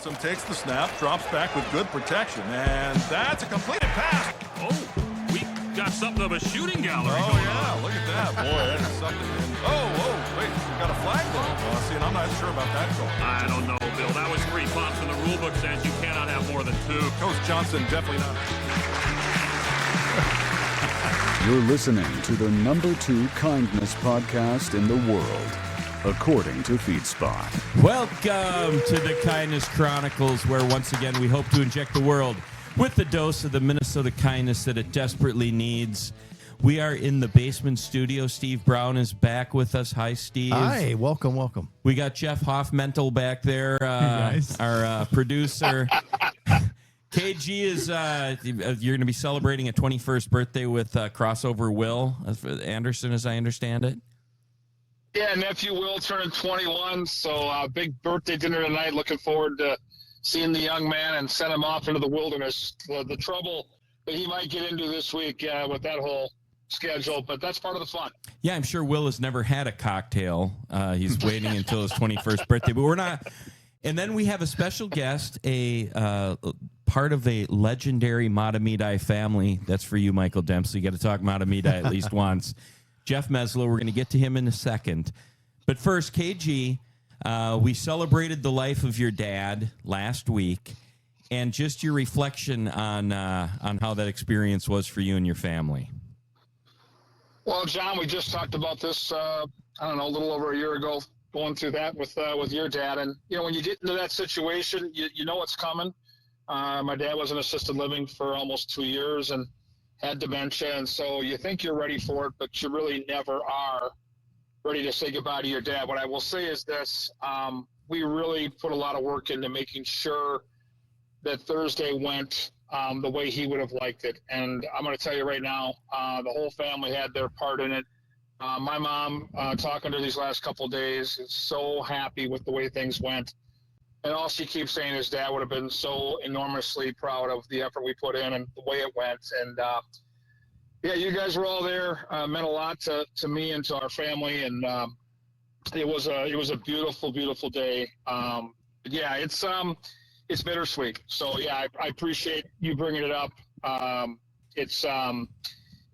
Ransom takes the snap, drops back with good protection, and that's a completed pass. Oh, we got something of a shooting gallery Oh, going yeah, on. look at that. Boy, that is something. Wait, we got a flag though. See, and I'm not sure about that goal. I don't know, Bill. That was 3 punts, and the rule book says you cannot have more than 2. Coach Johnson definitely not. You're listening to the #2 kindness podcast in the world, according to FeedSpot. Welcome to the Kindness Chronicles, where once again we hope to inject the world with the dose of the Minnesota kindness that it desperately needs. We are in the basement studio. Steve Brown is back with us. Hi, Steve. Hi, welcome. We got Jeff Hoffmental back there, our producer. KG is, you're going to be celebrating a 21st birthday with crossover Will Anderson, as I understand it. Yeah, nephew Will turning 21, so big birthday dinner tonight. Looking forward to seeing the young man and send him off into the wilderness. The trouble that he might get into this week with that whole schedule, but that's part of the fun. Yeah, I'm sure Will has never had a cocktail. He's waiting until his 21st birthday, but we're not. And then we have a special guest, a part of a legendary Matamidi family. That's for you, Michael Dempsey. You got to talk Matamidi at least once. Jeff Meslow, we're going to get to him in a second. But first, KG, we celebrated the life of your dad last week, and just your reflection on how that experience was for you and your family. Well, John, we just talked about this, a little over a year ago, going through that with your dad. And, when you get into that situation, you know what's coming. My dad was in assisted living for almost 2 years and had dementia. And so you think you're ready for it, but you really never are ready to say goodbye to your dad. What I will say is this, we really put a lot of work into making sure that Thursday went the way he would have liked it. And I'm going to tell you right now, the whole family had their part in it. My mom, talking to her these last couple of days, is so happy with the way things went. And all she keeps saying is Dad would have been so enormously proud of the effort we put in and the way it went. And, you guys were all there, meant a lot to me and to our family. And it was a beautiful, beautiful day. It's bittersweet. So, I appreciate you bringing it up. It's going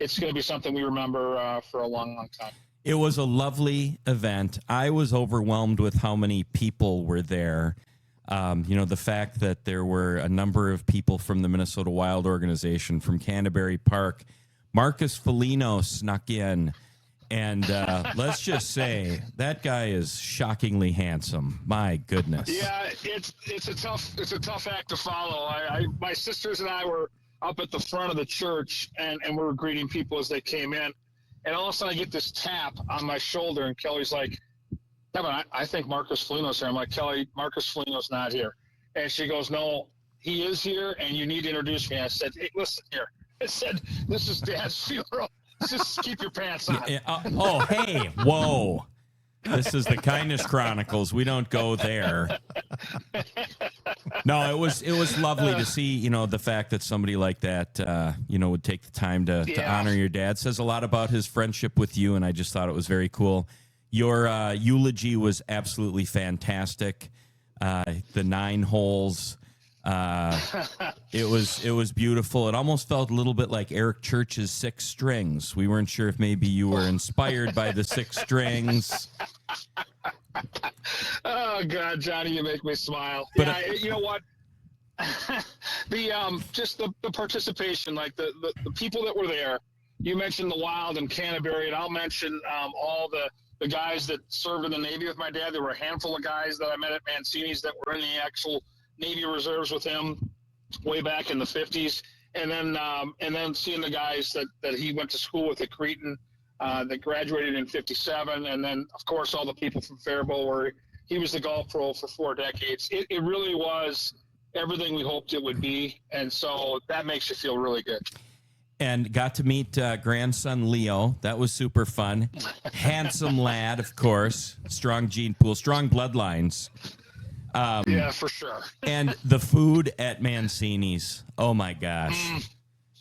to be something we remember for a long, long time. It was a lovely event. I was overwhelmed with how many people were there. The fact that there were a number of people from the Minnesota Wild organization, from Canterbury Park. Marcus Foligno snuck in. And let's just say that guy is shockingly handsome. My goodness. Yeah, it's a tough act to follow. My sisters and I were up at the front of the church, and we were greeting people as they came in. And all of a sudden I get this tap on my shoulder, and Kelly's like, Kevin, I think Marcus Foligno's here. I'm like, Kelly, Marcus Foligno's not here. And she goes, no, he is here, and you need to introduce me. I said, hey, listen here. I said, this is Dad's funeral. Just keep your pants on. Hey, whoa. This is the Kindness Chronicles. We don't go there. No, it was lovely to see, the fact that somebody like that, would take the time to honor your dad. Says a lot about his friendship with you, and I just thought it was very cool. Your eulogy was absolutely fantastic. The 9 holes. It was beautiful. It almost felt a little bit like Eric Church's 6 Strings. We weren't sure if maybe you were inspired by the 6 Strings. Oh God, Johnny, you make me smile. But, you know what? the participation, like the people that were there. You mentioned the Wild and Canterbury, and I'll mention all the guys that served in the Navy with my dad. There were a handful of guys that I met at Mancini's that were in the actual Navy reserves with him way back in the 50s. And then seeing the guys that he went to school with at Cretin that graduated in 57. And then, of course, all the people from Faribault, where he was the golf pro for 4 decades. It really was everything we hoped it would be. And so that makes you feel really good. And got to meet grandson Leo. That was super fun. Handsome lad, of course. Strong gene pool, strong bloodlines. Yeah, for sure. And the food at Mancini's. Oh, my gosh.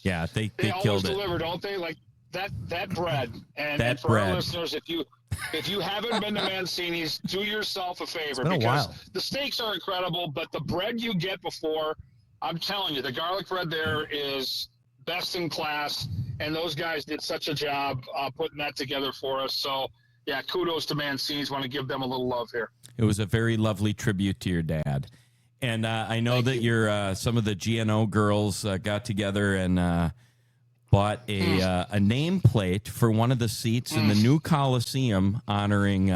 Yeah, they always killed it. deliver, don't they? Like that bread and, That and for bread. our listeners, if you haven't been to Mancini's, do yourself a favor been a because while. the steaks are incredible, but the bread you get before, I'm telling you, the garlic bread there is best in class, and those guys did such a job putting that together for us. So, yeah, kudos to Mancini's. Want to give them a little love here. It was a very lovely tribute to your dad. And I know that your some of the GNO girls got together and bought a nameplate for one of the seats in the new Coliseum honoring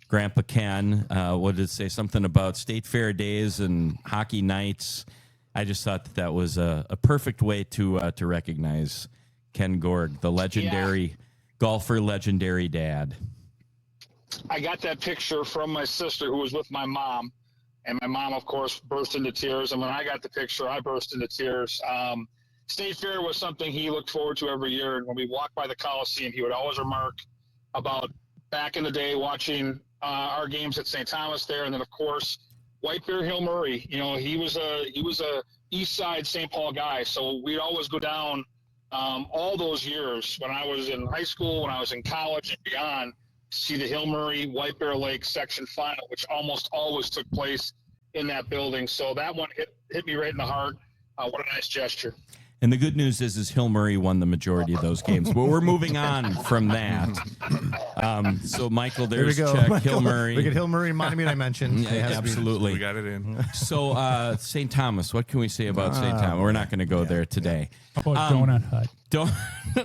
Grandpa Ken. What did it say? Something about State Fair days and hockey nights. I just thought that was a perfect way to recognize Ken Gorg, the legendary golfer, legendary dad. I got that picture from my sister who was with my mom, and my mom, of course, burst into tears. And when I got the picture, I burst into tears. State Fair was something he looked forward to every year. And when we walked by the Coliseum, he would always remark about back in the day watching our games at St. Thomas there. And then, of course, White Bear Hill Murray. You know, he was a East Side St. Paul guy. So we'd always go down all those years when I was in high school, when I was in college and beyond, see the Hill Murray White Bear Lake section final, which almost always took place in that building. So that one hit me right in the heart. What a nice gesture. And the good news is Hill Murray won the majority of those games. But we're moving on from that. So, Michael, there's check. Michael, Hill Murray. Look at Hill Murray, Montemute I mentioned. Yeah, absolutely. We got it in. So, St. Thomas, what can we say about St. Thomas? We're not going to go there today. How about Donut Hut?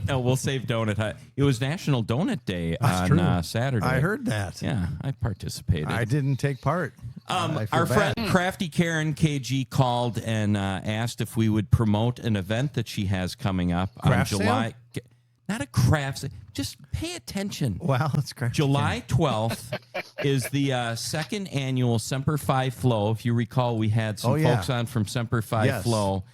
No, we'll save Donut Hut. It was National Donut Day That's on true. Saturday. I heard that. Yeah, I participated. I didn't take part. I feel Our bad. friend Crafty Karen KG called and asked if we would promote an event that she has coming up Craft on July. Not a craft sale. Just pay attention. Wow, that's great. July 12th is the second annual Semper Fi Flo. If you recall, we had some folks on from Semper Fi Flo.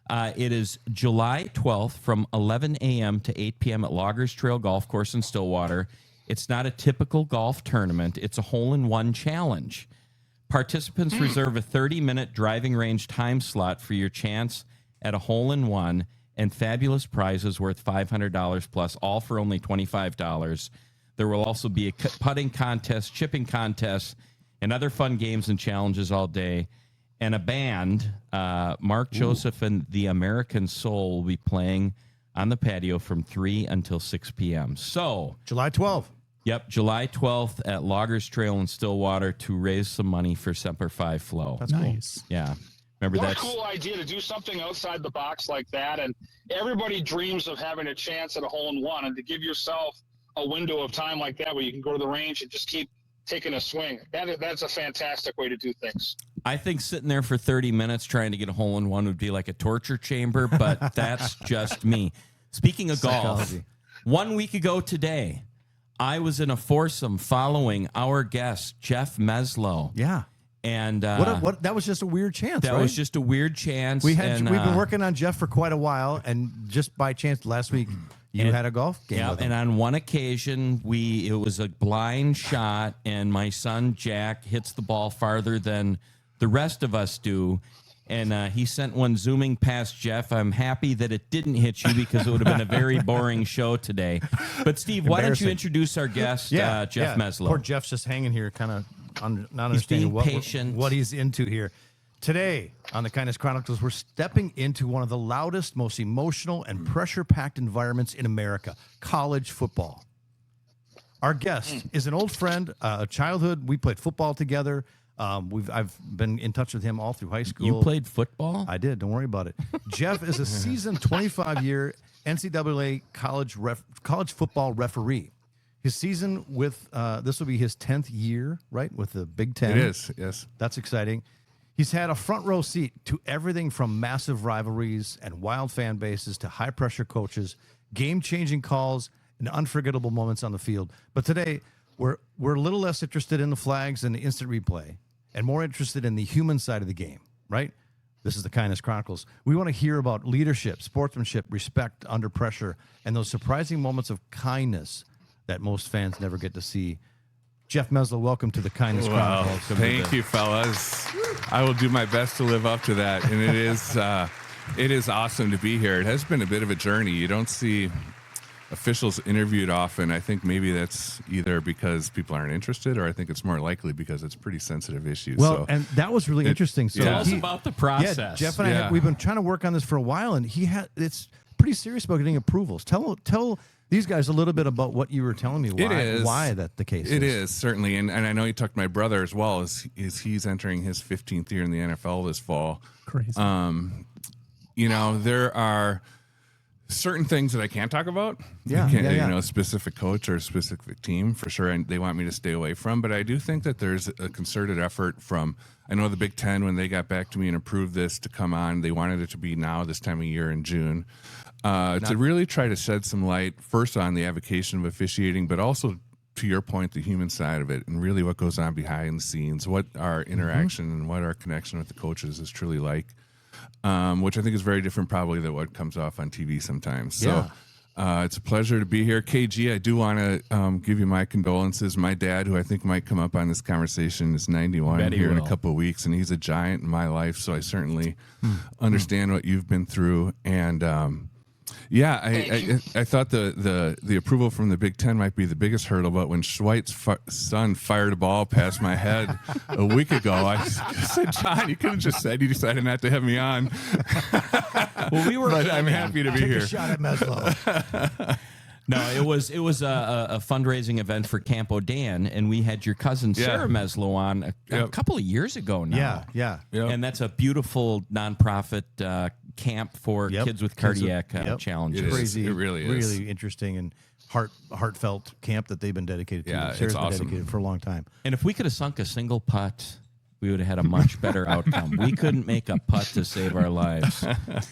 It is July 12th from 11 a.m. to 8 p.m. at Loggers Trail Golf Course in Stillwater. It's not a typical golf tournament. It's a hole-in-one challenge. Participants reserve a 30-minute driving range time slot for your chance at a hole-in-one and fabulous prizes worth $500 plus, all for only $25. There will also be a putting contest, chipping contest, and other fun games and challenges all day. And a band, Mark Joseph and the American Soul, will be playing on the patio from 3 until 6 p.m. So, July 12th. Yep, July 12th at Loggers Trail in Stillwater to raise some money for Semper Fi Flo. That's Nice. Yeah. Remember What a that's cool idea to do something outside the box like that. And everybody dreams of having a chance at a hole-in-one, and to give yourself a window of time like that where you can go to the range and just keep taking a swing. That's a fantastic way to do things. I think sitting there for 30 minutes trying to get a hole-in-one would be like a torture chamber, but that's just me. Speaking of golf, Psychology. 1 week ago today, I was in a foursome following our guest, Jeff Meslow. Yeah. And What? That was just a weird chance, that right? was just a weird chance. We've and, been working on Jeff for quite a while, and just by chance last week you had a golf game Yeah, with him. and on one occasion it was a blind shot, and my son Jack hits the ball farther than the rest of us do. And he sent one zooming past Jeff. I'm happy that it didn't hit you because it would have been a very boring show today. But, Steve, why don't you introduce our guest, Jeff Meslow? Poor Jeff's just hanging here, kind of not He's being understanding patient. what he's into here. Today on the Kindness Chronicles, we're stepping into one of the loudest, most emotional, and pressure-packed environments in America, college football. Our guest is an old friend, a childhood. We played football together. I've been in touch with him all through high school. You played football? I did. Don't worry about it. Jeff is a seasoned 25-year NCAA college football referee. His season with this will be his 10th year, right, with the Big Ten. It is, yes. That's exciting. He's had a front row seat to everything from massive rivalries and wild fan bases to high-pressure coaches, game-changing calls, and unforgettable moments on the field. But today, we're a little less interested in the flags and the instant replay and more interested in the human side of the game, right? This is the Kindness Chronicles. We want to hear about leadership, sportsmanship, respect under pressure, and those surprising moments of kindness that most fans never get to see. Jeff Meslow, welcome to the Kindness Chronicles. Thank you, fellas. I will do my best to live up to that. And it is awesome to be here. It has been a bit of a journey. You don't see officials interviewed often. I think maybe that's either because people aren't interested, or I think it's more likely because it's pretty sensitive issues. Well, so, and that was really interesting. So Tell us about the process. Yeah, Jeff and I, Yeah. we've been trying to work on this for a while, and it's pretty serious about getting approvals. Tell these guys a little bit about what you were telling me. Why that the case? It is certainly, and I know you talked to my brother as well. Is he's entering his 15th year in the NFL this fall? Crazy. There are certain things that I can't talk about. Yeah, I can't, yeah. You know, specific coach or a specific team for sure, and they want me to stay away from. But I do think that there's a concerted effort from. I know the Big Ten, when they got back to me and approved this to come on, they wanted it to be now this time of year in June. To really try to shed some light first on the avocation of officiating, but also to your point, the human side of it, and really what goes on behind the scenes, what our interaction and what our connection with the coaches is truly like, which I think is very different probably than what comes off on TV sometimes. So it's a pleasure to be here. KG, I do want to give you my condolences. My dad, who I think might come up on this conversation, is 91 here in a couple of weeks, and he's a giant in my life, so I certainly understand what you've been through. And I thought the approval from the Big Ten might be the biggest hurdle, but when Schweight's son fired a ball past my head a week ago, I said, John, you could have just said you decided not to have me on. But I'm happy to be here. A shot at Meslow. No, it was a fundraising event for Camp O'Dan, and we had your cousin Sarah Meslow on a couple of years ago now. Yeah. And that's a beautiful nonprofit camp for kids with cardiac challenges. Crazy, it really is. Really interesting and heartfelt camp that they've been dedicated to. Yeah, Sarah's it's awesome. been dedicated for a long time. And if we could have sunk a single putt, we would have had a much better outcome. We couldn't make a putt to save our lives.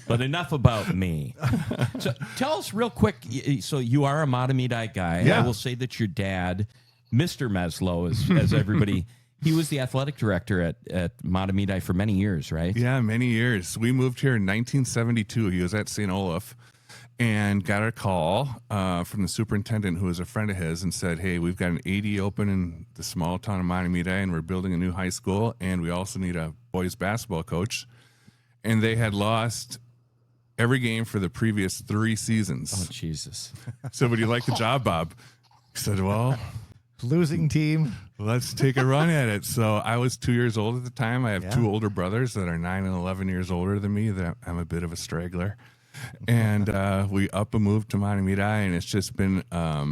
But enough about me. So tell us real quick. So you are a Matamidi guy. Yeah. I will say that your dad, Mr. Meslow, as everybody, he was the athletic director at Matamidi for many years, right? Yeah, many years. We moved here in 1972. He was at St. Olaf and got a call from the superintendent, who was a friend of his, and said, hey, we've got an AD open in the small town of Matamidi, and we're building a new high school, and we also need a boys basketball coach. And they had lost every game for the previous 3 seasons. Oh, Jesus. So would you like the job, Bob? He said, well, Losing team. let's take a run at it. So I was 2 years old at the time. I have 2 older brothers that are 9 and 11 years older than me. That I'm a bit of a straggler. And we up and moved to Matamidi, and it's just been a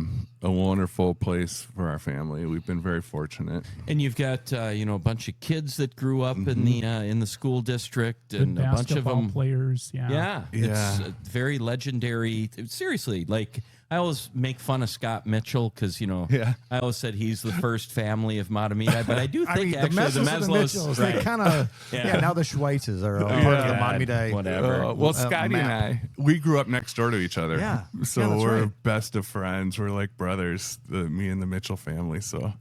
wonderful place for our family. We've been very fortunate. And you've got a bunch of kids that grew up in the school district, and Good a bunch of basketball them players. It's very legendary. Seriously, like I always make fun of Scott Mitchell because I always said he's the first family of Matamidi, but I do think the actually the Meslows, they kind of now the Schweitzes are part of the Matamidi. Whatever. Well, Scotty and I, we grew up next door to each other. Yeah. So Yeah, that's we're right. best of friends. We're like brothers, me and the Mitchell family. So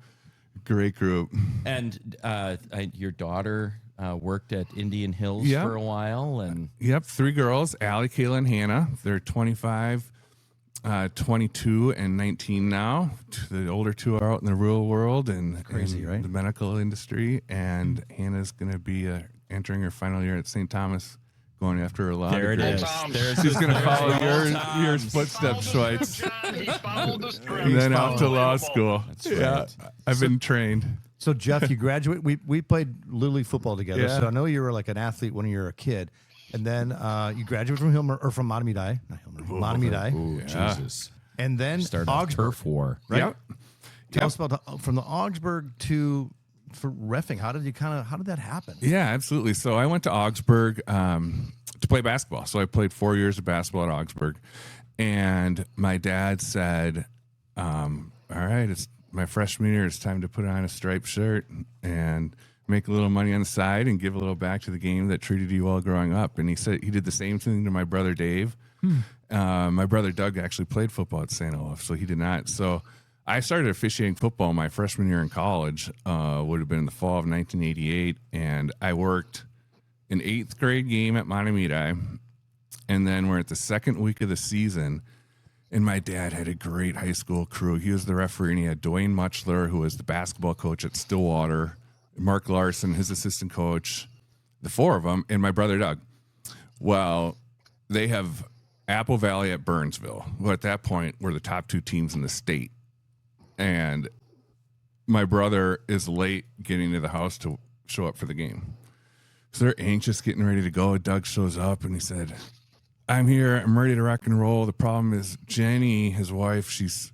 great group. And your daughter worked at Indian Hills Yeah. for a while, and Yep, 3 girls, Allie, Kayla, and Hannah. They're 25, 22, and 19 now. The older 2 are out in the real world and Crazy, in right? the medical industry. And Hannah's going to be entering her final year at St. Thomas, going after her law there it degree. is. Tom. There's She's going to follow Tom. your footsteps, Schweitz. He followed the script. And then off to law school. That's Yeah, right. I've been trained. So Jeff, you graduate. We played Little League football together. Yeah. So I know you were like an athlete when you were a kid, and then you graduated from Hilmer or from Matamidi, not Hilmer, Matamidi, Ooh, Jesus. and then Started a Augsburg. turf war. Right? Yep. Tell us about from the Augsburg for reffing. How did that happen? Yeah, absolutely. So I went to Augsburg to play basketball. So I played 4 years of basketball at Augsburg, and my dad said, "All right, it's my freshman year. It's time to put on a striped shirt and make a little money on the side and give a little back to the game that treated you well growing up." And he said he did the same thing to my brother Dave. My brother Doug actually played football at St. Olaf, so he did not. So I started officiating football my freshman year in college, would have been in the fall of 1988, and I worked an 8th grade game at Matamidi, and then we're at the second week of the season, and my dad had a great high school crew. He was the referee, and he had Dwayne Muchler, who was the basketball coach at Stillwater, Mark Larson, his assistant coach, the 4 of them, and my brother Doug. Well, they have Apple Valley at Burnsville, who at that point were the top 2 teams in the state. And my brother is late getting to the house to show up for the game. So they're anxious, getting ready to go. Doug shows up and he said, I'm here. I'm ready to rock and roll. The problem is Jenny, his wife, she's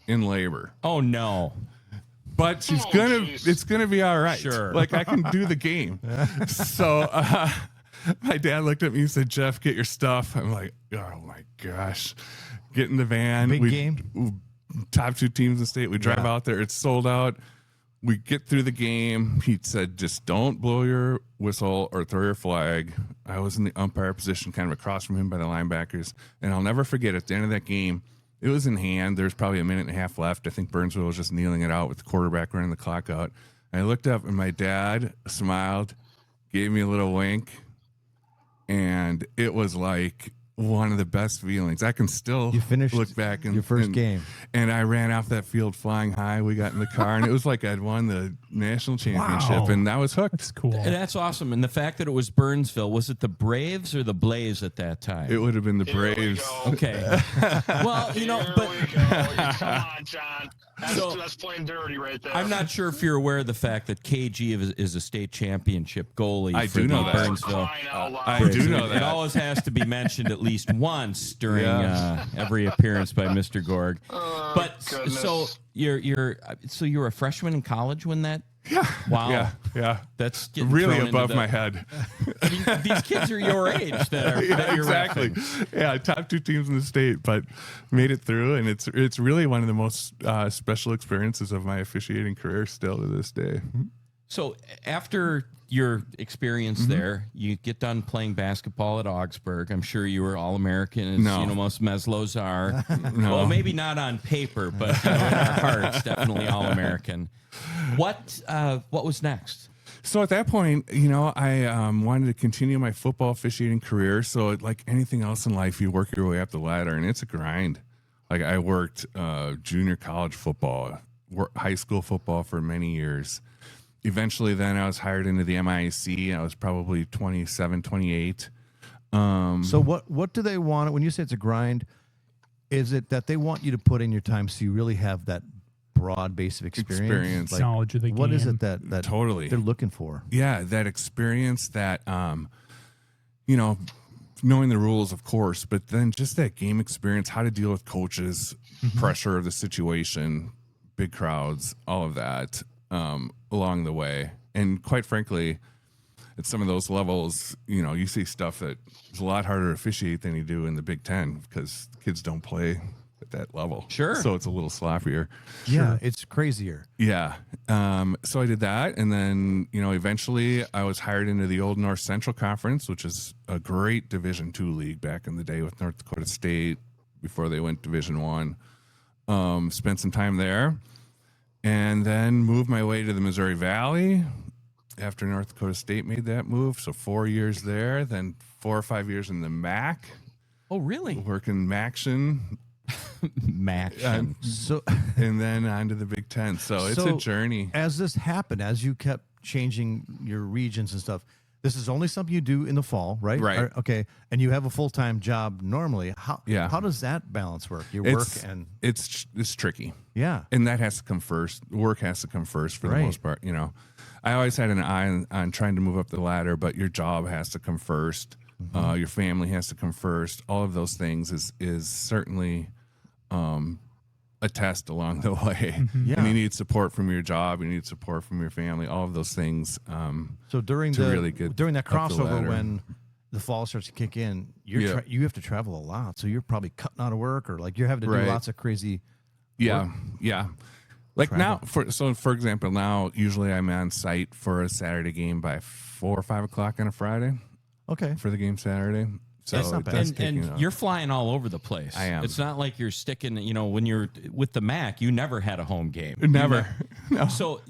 in labor. Oh, no. But it's gonna be all right. Sure. Like, I can do the game. So my dad looked at me and said, Jeff, get your stuff. I'm like, oh my gosh. Get in the van. Big game. Top 2 teams in the state. We drive out there. It's sold out. We get through the game. He said, just don't blow your whistle or throw your flag. I was in the umpire position kind of across from him by the linebackers. And I'll never forget, at the end of that game, it was in hand. There's probably a minute and a half left. I think Burnsville was just kneeling it out with the quarterback running the clock out. I looked up and my dad smiled, gave me a little wink, and it was like one of the best feelings. I can still look back and your first game. And I ran off that field flying high. We got in the car and it was like I'd won the national championship. Wow. And I was hooked. That's cool. And that's awesome. And the fact that it was Burnsville, was it the Braves or the Blaze at that time? It would have been the Here we Braves. go. Okay. Well, you know, Here but we go. Come on, John. That's playing dirty right there. I'm not sure if you're aware of the fact that KG is a state championship goalie. I for do know the that. Burnsville. I do know It that. always has to be mentioned at least once during Yeah. every appearance by Mr. Gorg. But goodness. so you're a freshman in college when that. Yeah. Wow. Yeah. That's getting Really thrown into above the- my head. I mean, these kids are your age that are Yeah, that you're exactly. repping. Yeah, top 2 teams in the state, but made it through, and it's really one of the most special experiences of my officiating career still to this day. So after your experience there, you get done playing basketball at Augsburg. I'm sure you were All-American, as No. you know most Meslows are. No. Well, maybe not on paper, but in our hearts, definitely All-American. What was next? So at that point, I wanted to continue my football officiating career. So like anything else in life, you work your way up the ladder, and it's a grind. Like I worked junior college football, high school football for many years. Eventually, then I was hired into the MIAC. I was probably 27, 28. So what do they want? When you say it's a grind, is it that they want you to put in your time so you really have that broad base of experience? Like, Knowledge of the what is game. it that Totally. they're looking for? Yeah, that experience, that knowing the rules, of course, but then just that game experience, how to deal with coaches, pressure of the situation, big crowds, all of that along the way. And quite frankly, at some of those levels, you see stuff that is a lot harder to officiate than you do in the Big Ten because kids don't play at that level. Sure. So it's a little sloppier. Yeah, it's crazier. Yeah. So I did that. And then, eventually I was hired into the Old North Central Conference, which is a great Division II league back in the day with North Dakota State before they went Division I. Spent some time there and then moved my way to the Missouri Valley after North Dakota State made that move. So 4 years there, then 4 or 5 years in the MAC, Oh, really? working MACtion. Mac. So And then on to the Big Ten. So it's a journey. As this happened, as you kept changing your regions and stuff, this is only something you do in the fall, right? Right. Okay. And you have a full-time job normally. How does that balance work? Your work and it's tricky. yeah. And that has to come first. Work has to come first for the Right. most part. I always had an eye on trying to move up the ladder, but your job has to come first. Your family has to come first. All of those things is certainly a test along the way. Yeah. And you need support from your job. You need support from your family. All of those things. So during to the really get during that up the crossover ladder. when the fall starts to kick in, Yeah. you have to travel a lot. So you're probably cutting out of work or like you're having to do Right. lots of crazy. Yeah. Like Travel. now, for example, now usually I'm on site for a Saturday game by 4 or 5 o'clock on a Friday Okay. for the game Saturday. So That's not it bad. does And take you out. you're flying all over the place. I am. It's not like you're sticking, when you're with the MAC, you never had a home game. Never. No. So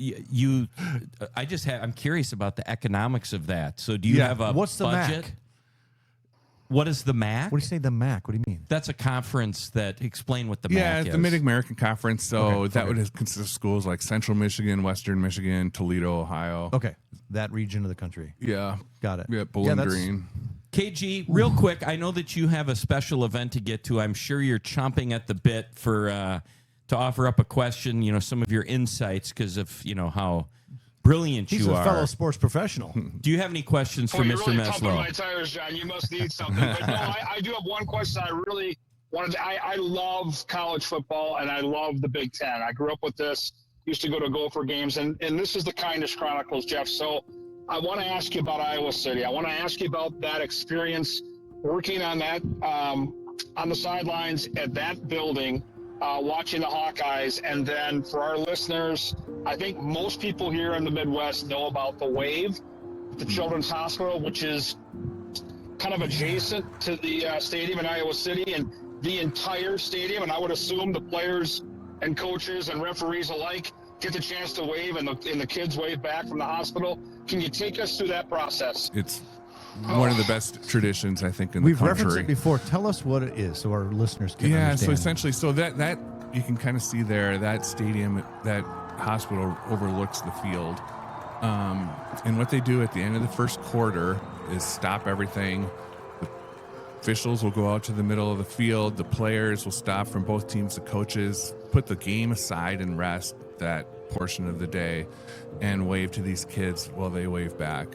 I'm curious about the economics of that. So do you Yeah. have a What's the budget? MAC? What is the MAC? What do you say the MAC? What do you mean? That's a conference that explain what the Yeah, MAC it's is. the Mid-American Conference. So Okay, that would consist of schools like Central Michigan, Western Michigan, Toledo, Ohio. Okay. That region of the country. Yeah. Got it. Yeah, Bowling that's- Green. KG, real quick, I know that you have a special event to get to. I'm sure you're chomping at the bit for to offer up a question, some of your insights because of, how brilliant He's you a are. fellow sports professional. Do you have any questions for you're Mr. really Meslow? pumping my tires, John. You must need something. But no, I do have one question I really wanted to, I love college football, and I love the Big Ten. I grew up with this, used to go to Gopher games, and this is the Kindness Chronicles, Jeff. So I want to ask you about Iowa City. I want to ask you about that experience working on that, on the sidelines at that building, watching the Hawkeyes. And then for our listeners, I think most people here in the Midwest know about the Wave, the Children's Hospital, which is kind of adjacent to the stadium in Iowa City, and the entire stadium. And I would assume the players and coaches and referees alike get the chance to wave, and the kids wave back from the hospital. Can you take us through that process? It's one of the best traditions, I think, in We've the country. referenced it before. Tell us what it is so our listeners can Yeah, understand. so essentially, that you can kind of see there, that stadium, that hospital overlooks the field. And what they do at the end of the first quarter is stop everything. The officials will go out to the middle of the field. The players will stop from both teams. The coaches put the game aside and rest that portion of the day and wave to these kids while they wave back.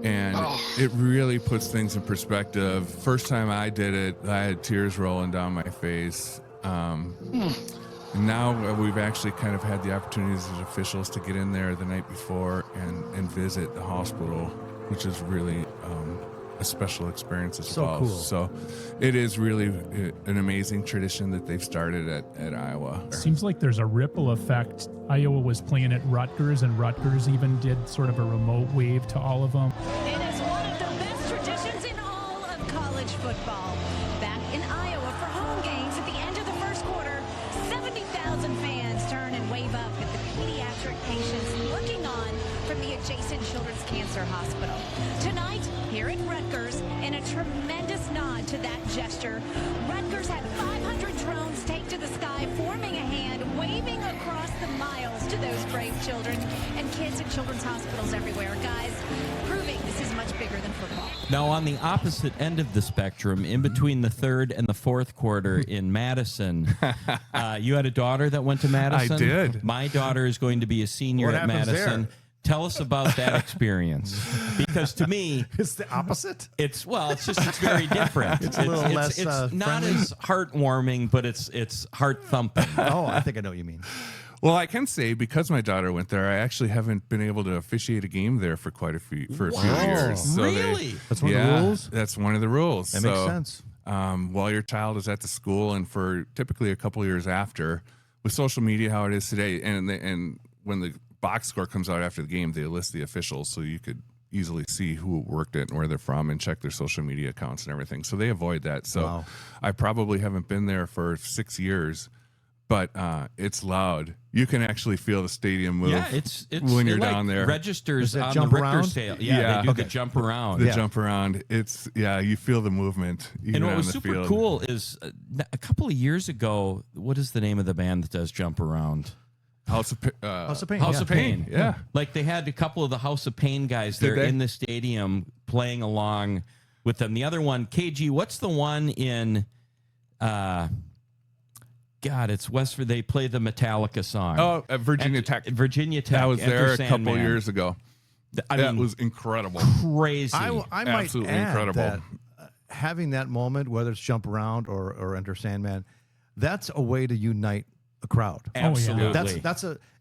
And it really puts things in perspective. First time I did it, I had tears rolling down my face. And now we've actually kind of had the opportunities as officials to get in there the night before and visit the hospital, which is really a special experience as well. Cool. So it is really an amazing tradition that they've started at Iowa. Seems like there's a ripple effect. Iowa was playing at Rutgers, and Rutgers even did sort of a remote wave to all of them. It is one of the best traditions in all of college football. Back in Iowa for home games at the end of the first quarter, 70,000 fans turn and wave up at the pediatric patients looking on from the adjacent Children's Cancer Hospital. Tonight, here at Rutgers, in a tremendous nod to that gesture, Rutgers had 500 drones take to the sky, forming a hand, waving across the miles to those brave children and kids at children's hospitals everywhere. Guys, proving this is much bigger than football. Now, on the opposite end of the spectrum, in between the third and the fourth quarter in Madison, you had a daughter that went to Madison? I did. My daughter is going to be a senior What at happens Madison. there? Tell us about that experience, because to me, It's the opposite. it's very different. It's a little less, It's not friendly. as heartwarming, but it's heart thumping. Oh, I think I know what you mean. Well, I can say because my daughter went there, I actually haven't been able to officiate a game there for a few years. So Really? That's one of the rules? That's one of the rules. That makes sense. While your child is at the school, and for typically a couple of years after, with social media how it is today, and when the box score comes out after the game, they list the officials so you could easily see who worked it and where they're from and check their social media accounts and everything. So they avoid that. So Wow. I probably haven't been there for 6 years, but it's loud. You can actually feel the stadium move. Yeah, it's when you're it, like, down there. registers Does it on jump the Richter around? scale. Yeah, Yeah. they do Okay. the jump around. The jump around. It's you feel the movement. Even And what on was the super field. cool is a couple of years ago, what is the name of the band that does jump around? House of Pain. House yeah. of Pain. Yeah. Like they had a couple of the House of Pain guys there they? in the stadium playing along with them. The other one, KG, what's the one in it's West, they play the Metallica song. Oh, at Virginia Tech. Virginia Tech. I was there Enter a couple Sandman. years ago. I That mean, was incredible. crazy. I might Absolutely add incredible. that having that moment, whether it's jump around or enter Sandman, that's a way to unite a crowd. Absolutely.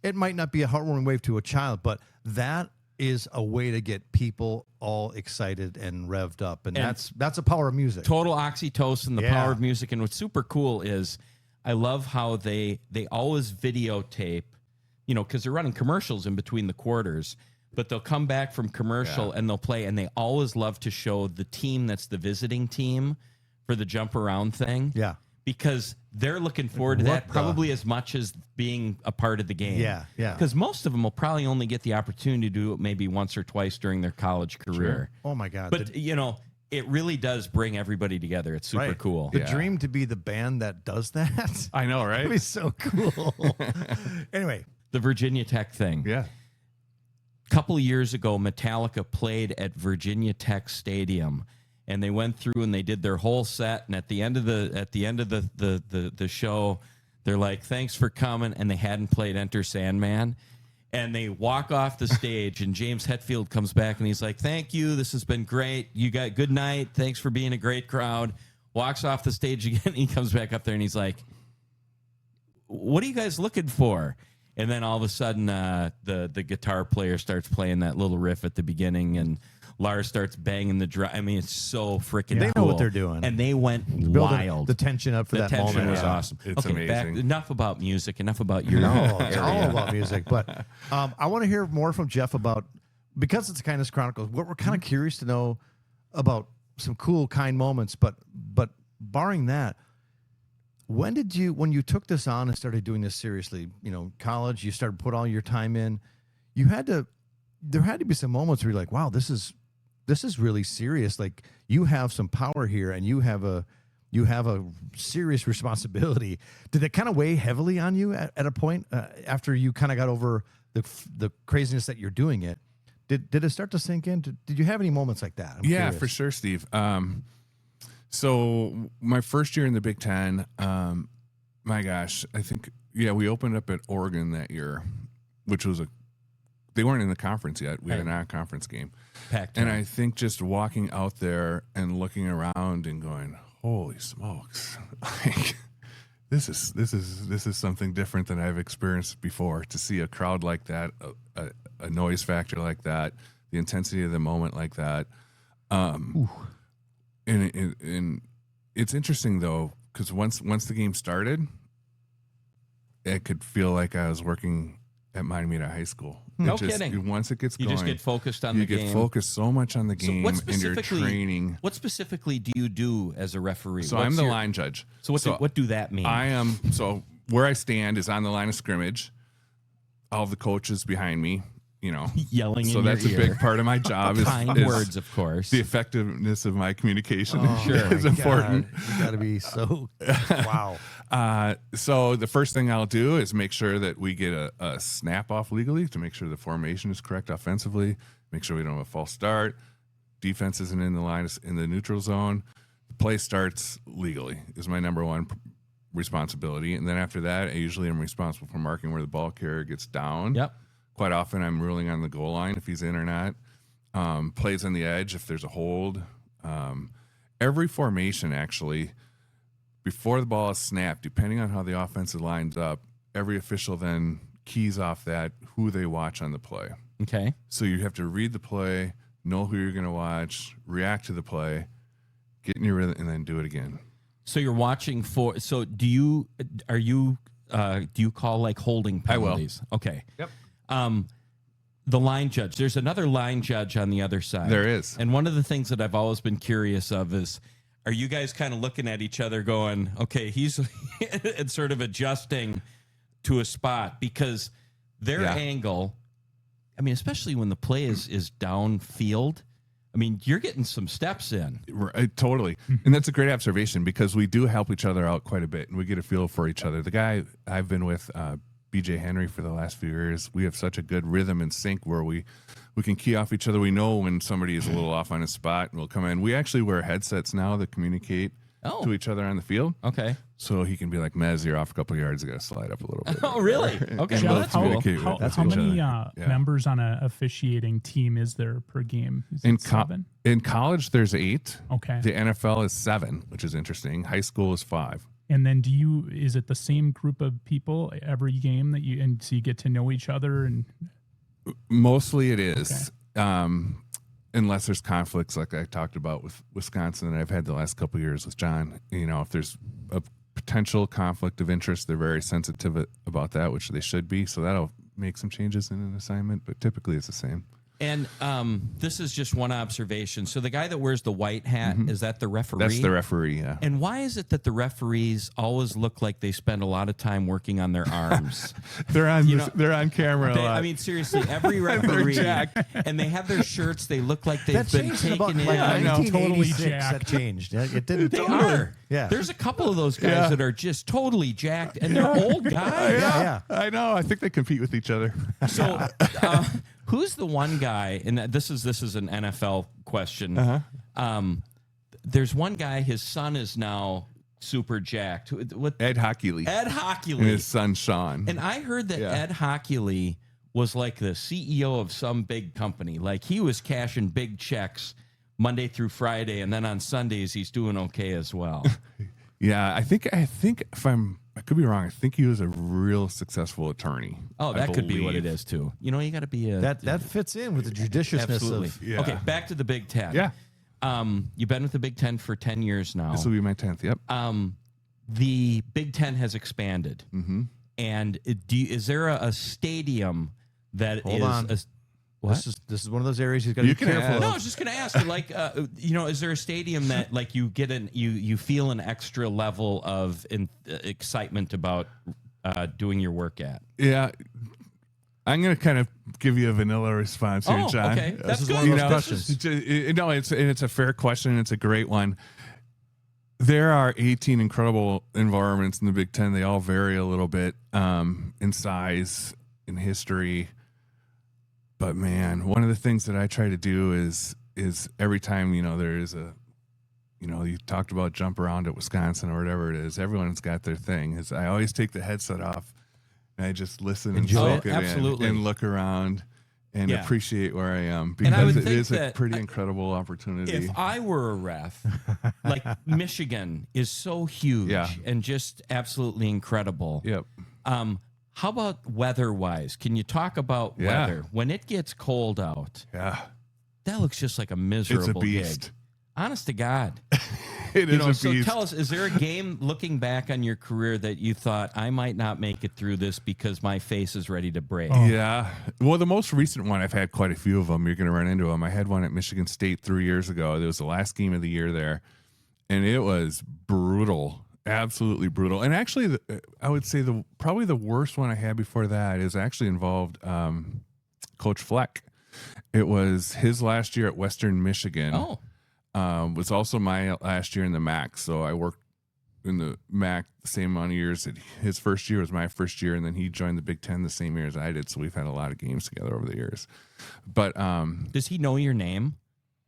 It might not be a heartwarming wave to a child, but that is a way to get people all excited and revved up, and that's a power of music. Total oxytocin, the Yeah. power of music. And what's super cool is I love how they always videotape, because they're running commercials in between the quarters, but they'll come back from commercial and they'll play, and they always love to show the team that's the visiting team for the jump around thing. Yeah. Because they're looking forward to that probably as much as being a part of the game. Yeah, yeah. Because most of them will probably only get the opportunity to do it maybe once or twice during their college career. Oh my God. But, it really does bring everybody together. It's super Right. cool. The dream to be the band that does that. I know, right? That'd be so cool. Anyway. The Virginia Tech thing. Yeah. A couple of years ago, Metallica played at Virginia Tech Stadium, and they went through and they did their whole set. And at the end of the show, they're like, "Thanks for coming," and they hadn't played Enter Sandman. And they walk off the stage, and James Hetfield comes back, and he's like, "Thank you. This has been great. You got good night. Thanks for being a great crowd." Walks off the stage again, and he comes back up there, and he's like, "What are you guys looking for?" And then all of a sudden, the guitar player starts playing that little riff at the beginning, and Lars starts banging the drum. I mean, it's so freaking They know cool. what they're doing. And they went Building wild. the tension up for that tension moment. was Yeah. awesome. It's okay, amazing. enough about music. Enough about your No, it's all area. about music. But I want to hear more from Jeff about, because it's Kindness Chronicles, what we're kind of curious to know about some cool, kind moments. But barring that, when you took this on and started doing this seriously, college, you started to put all your time in, there had to be some moments where you're like, wow, this is really serious. Like, you have some power here, and you have a serious responsibility. Did it kind of weigh heavily on you at a point after you kind of got over the craziness that you're doing it? Did it start to sink in? Did you have any moments like that? I'm Yeah, curious. for sure, Steve. So my first year in the Big Ten, my gosh, I think, we opened up at Oregon that year, which was they weren't in the conference yet. We had a non-conference game. Packed And in. I think just walking out there and looking around and going, holy smokes, like, this is something different than I've experienced before. To see a crowd like that, a noise factor like that, the intensity of the moment like that. And it's interesting though, because once the game started, it could feel like I was working at Miami High School. No It just, kidding. Once it gets You going, just get focused on the you game. get focused so much on the game and your training. What specifically do you do as a referee? So What's I'm the your- line judge. So what do that mean? I am. So where I stand is on the line of scrimmage. All the coaches behind me, Yelling So in your that's a ear. big part of my job. Kind is words, of course. The effectiveness of my communication Sure. is important. God, you got to be so wow. So the first thing I'll do is make sure that we get a snap off legally to make sure the formation is correct offensively, make sure we don't have a false start, defense isn't in the line, in the neutral zone. The play starts legally is my number one responsibility. And then after that, I usually am responsible for marking where the ball carrier gets down. Yep. Quite often I'm ruling on the goal line if he's in or not. Plays on the edge if there's a hold. Every formation, actually, before the ball is snapped, depending on how the offensive lines up, every official then keys off that who they watch on the play. Okay. So you have to read the play, know who you're going to watch, react to the play, get in your rhythm, and then do it again. So you're watching for. So do you call like holding penalties? I will. Okay. Yep. The line judge. There's another line judge on the other side. There is. And one of the things that I've always been curious of is, are you guys kind of looking at each other going, okay, he's and sort of adjusting to a spot because their angle, I mean, especially when the play is downfield, I mean, you're getting some steps in. Right, totally. And that's a great observation because we do help each other out quite a bit and we get a feel for each other. The guy I've been with, BJ Henry, for the last few years, we have such a good rhythm and sync where we can key off each other. We know when somebody is a little off on a spot and we'll come in. We actually wear headsets now that communicate to each other on the field. Okay. So he can be like, Mez, you're off a couple of yards. You got to slide up a little bit. Oh, really? Okay. And Well, we'll that's cool. communicate with How each many other. members on an officiating team is there per game? Is In, it 7? in college, there's 8. Okay. The NFL is 7, which is interesting. High school is 5. And then is it the same group of people every game so you get to know each other? And Mostly it is. Unless there's conflicts like I talked about with Wisconsin and I've had the last couple of years with John. If there's a potential conflict of interest, they're very sensitive about that, which they should be. So that'll make some changes in an assignment, but typically it's the same. And this is just one observation. So the guy that wears the white hat, is that the referee? That's the referee, yeah. And why is it that the referees always look like they spend a lot of time working on their arms? They're on camera a lot. I mean, seriously, every referee, and they have their shirts. They look like they've That been changed in taken about in. like I know. 1986. Totally jacked. That changed. It didn't. They totally, are. Yeah. There's a couple of those guys that are just totally jacked, and they're old guys. Yeah. I know. I think they compete with each other. So, who's the one guy? And this is an NFL question. there's one guy, his son is now super jacked. What? Ed Hockley. Ed Hockley. And his son, Sean. And I heard that Ed Hockley was like the CEO of some big company. Like he was cashing big checks Monday through Friday, and then on Sundays he's doing okay as well. Yeah, I think if I could be wrong. I think he was a real successul attorney. Oh, that could be what it is too. You know, you got to be a that fits in with the judiciousness absolutely. of. Yeah. Okay, back to the Big Ten. Yeah. You've been with the Big Ten for 10 years now. This will be my 10th. Yep. The Big Ten has expanded. Mm-hmm. And is there a stadium that Hold is on. What? This is one of those areas you've got to be can careful ask. of. No, I was just going to ask you, like, is there a stadium that, like, you get you feel an extra level of excitement about doing your work at? Yeah. I'm going to kind of give you a vanilla response here, John. Okay, that's is good. one of those You know, questions. It's a fair question. It's a great one. There are 18 incredible environments in the Big Ten. They all vary a little bit in size, in history. But man, one of the things that I try to do is every time, there is you talked about jump around at Wisconsin or whatever it is, everyone's got their thing. Is I always take the headset off and I just listen and soak it absolutely. in and look around and appreciate where I am, And I because would it think is a that pretty incredible opportunity. If I were a ref, like Michigan is so huge and just absolutely incredible. Yep. How about weather-wise? Can you talk about weather? When it gets cold out, that looks just like a miserable beast. gig. Honest to God. It is a beast. So tell us, is there a game looking back on your career that you thought, I might not make it through this because my face is ready to break? Yeah. Well, the most recent one, I've had quite a few of them. You're going to run into them. I had one at Michigan State 3 years ago. It was the last game of the year there, and it was brutal. Absolutely brutal. And actually, I would say probably the worst one I had before that is actually involved Coach Fleck. It was his last year at Western Michigan. Oh. Was also my last year in the MAC. So I worked in the MAC the same amount of years. His first year was my first year, and then he joined the Big Ten the same year as I did. So we've had a lot of games together over the years. But does he know your name?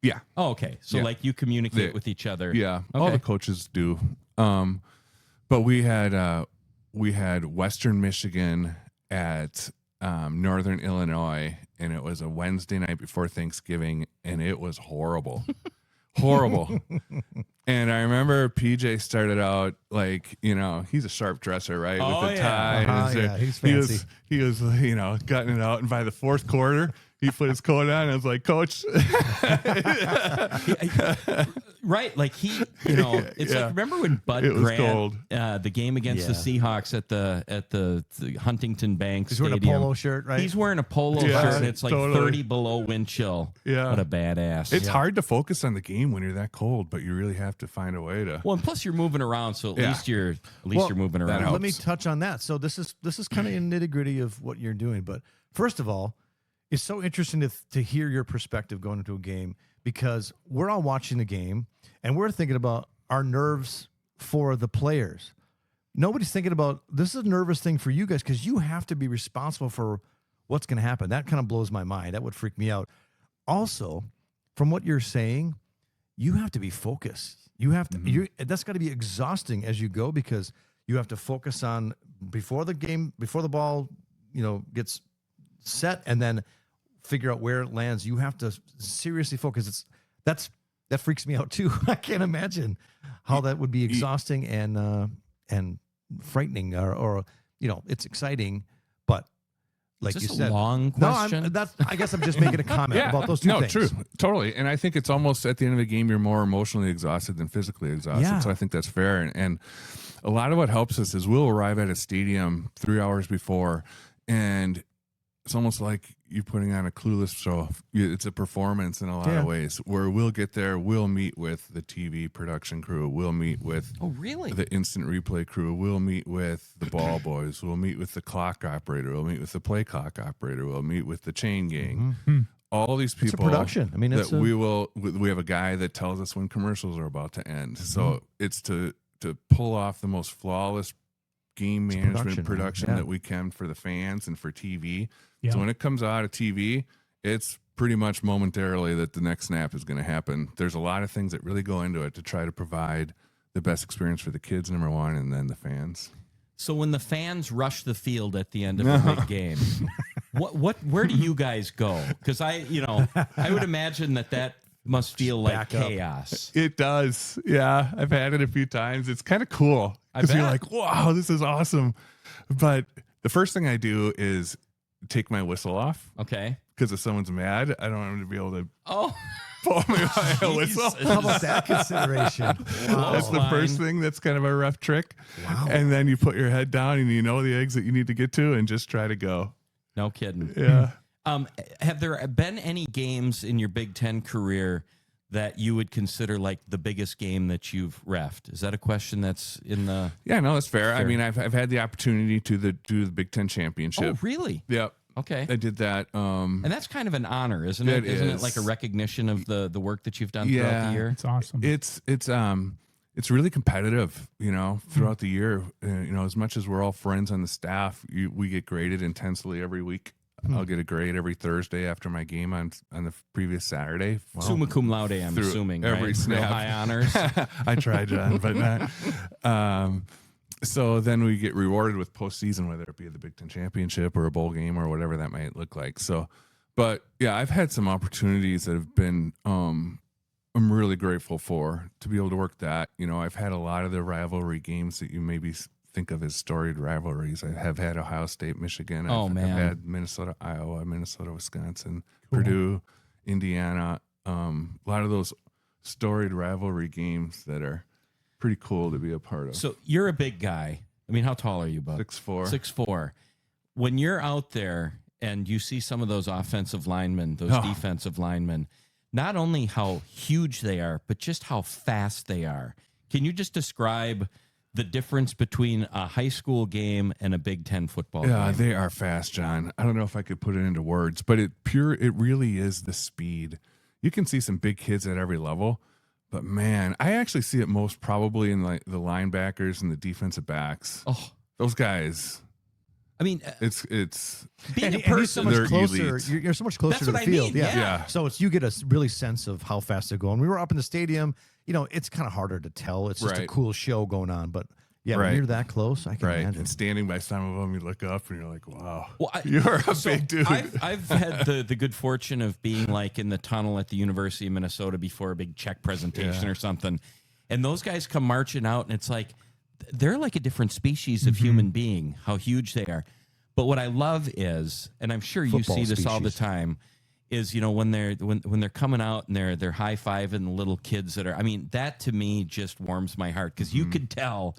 Yeah. Oh, okay. So like you communicate with each other. Yeah. Okay. All the coaches do. But we had Western Michigan at Northern Illinois, and it was a Wednesday night before Thanksgiving, and it was horrible. Horrible. And I remember PJ started out like, he's a sharp dresser, right? With the tie. He's fancy. He was, gutting it out. And by the fourth quarter, he put his coat on and I was like, Coach. Right. Like it's like, remember when Bud Grant, the game against the Seahawks at the Huntington Bank He's Stadium. wearing a polo shirt, right? He's wearing a polo shirt and it's like totally. 30 below wind chill. Yeah. What a badass. It's hard to focus on the game when you're that cold, but you really have to find a way to. Well, and plus you're moving around, so at least you're moving around. helps. Let me touch on that. So this is kind of in nitty-gritty of what you're doing. But first of all, it's so interesting to hear your perspective going into a game, because we're all watching the game and we're thinking about our nerves for the players. Nobody's thinking about, this is a nervous thing for you guys because you have to be responsible for what's going to happen. That kind of blows my mind. That would freak me out. Also, from what you're saying, you have to be focused. You have to, that's got to be exhausting as you go, because you have to focus on before the game, before the ball, gets set, and then figure out where it lands. You have to seriously focus. That freaks me out too. I can't imagine how that would be exhausting and frightening, or it's exciting, but like is you this said, a long question? I guess I'm just making a comment about those two things. True, totally. And I think it's almost at the end of the game, you're more emotionally exhausted than physically exhausted. Yeah. So I think that's fair. And a lot of what helps us is we'll arrive at a stadium 3 hours before, and it's almost like you're putting on a Clueless show. It's a performance in a lot of ways, where we'll get there, we'll meet with the TV production crew, we'll meet with the instant replay crew, we'll meet with the ball boys, we'll meet with the clock operator, we'll meet with the play clock operator, we'll meet with the chain gang. Mm-hmm. All these people. It's a production. I mean, we have a guy that tells us when commercials are about to end. So it's to pull off the most flawless game management production that we can for the fans and for TV. Yeah. So when it comes out of TV, it's pretty much momentarily that the next snap is going to happen. There's a lot of things that really go into it to try to provide the best experience for the kids, number one, and then the fans. So when the fans rush the field at the end of a big game, where do you guys go? Because I would imagine that must feel like chaos. It does. Yeah, I've had it a few times. It's kind of cool because you're like, wow, this is awesome. But the first thing I do is take my whistle off. Okay. Because if someone's mad, I don't want them to be able to pull me by a whistle. How about that consideration? Wow. That's the first thing. That's kind of a rough trick. Wow. And then you put your head down and you know the exit you need to get to and just try to go. No kidding. Yeah. Have there been any games in your Big Ten career that you would consider like the biggest game that you've reffed? Is that a question that's in the... Yeah, no, that's fair. I mean, I've had the opportunity to do the Big Ten championship. Oh, really? Yep. Okay. I did that. And that's kind of an honor, isn't it? Isn't it like a recognition of the work that you've done throughout the year? It's awesome. It's really competitive, throughout the year. As much as we're all friends on the staff, we get graded intensely every week. I'll get a grade every Thursday after my game on the previous Saturday. Well, Summa cum laude, I'm assuming. Every right? snap. No high honors. I tried, John, but not. So then we get rewarded with postseason, whether it be the Big Ten championship or a bowl game or whatever that might look like. So, but yeah, I've had some opportunities that have been, I'm really grateful for to be able to work that. I've had a lot of the rivalry games that you maybe think of as storied rivalries. I have had Ohio State, Michigan. I've had Minnesota, Iowa, Minnesota, Wisconsin, Purdue, Indiana. A lot of those storied rivalry games that are pretty cool to be a part of. So you're a big guy. I mean, how tall are you, bud? 6'4". 6'4". When you're out there and you see some of those offensive linemen, those defensive linemen, not only how huge they are, but just how fast they are. Can you just describe the difference between a high school game and a Big Ten football game? Yeah, they are fast, John. I don't know if I could put it into words, but it really is the speed. You can see some big kids at every level. But man, I actually see it most probably in like the linebackers and the defensive backs. Oh, those guys. I mean, it's being a you're so person. much closer. You're so much closer That's to the what I field. mean, yeah. So you get a really sense of how fast they're going. We were up in the stadium. It's kind of harder to tell. It's just a cool show going on. But yeah, when you're that close, I can imagine. And standing by some of them, you look up and you're like, wow, well, you're a big dude. I've had the good fortune of being like in the tunnel at the University of Minnesota before a big check presentation or something. And those guys come marching out and it's like, they're like a different species of human being, how huge they are. But what I love is, and I'm sure you see this all the time, is when they're coming out and they're high-fiving the little kids that are, I mean, that to me just warms my heart because you could tell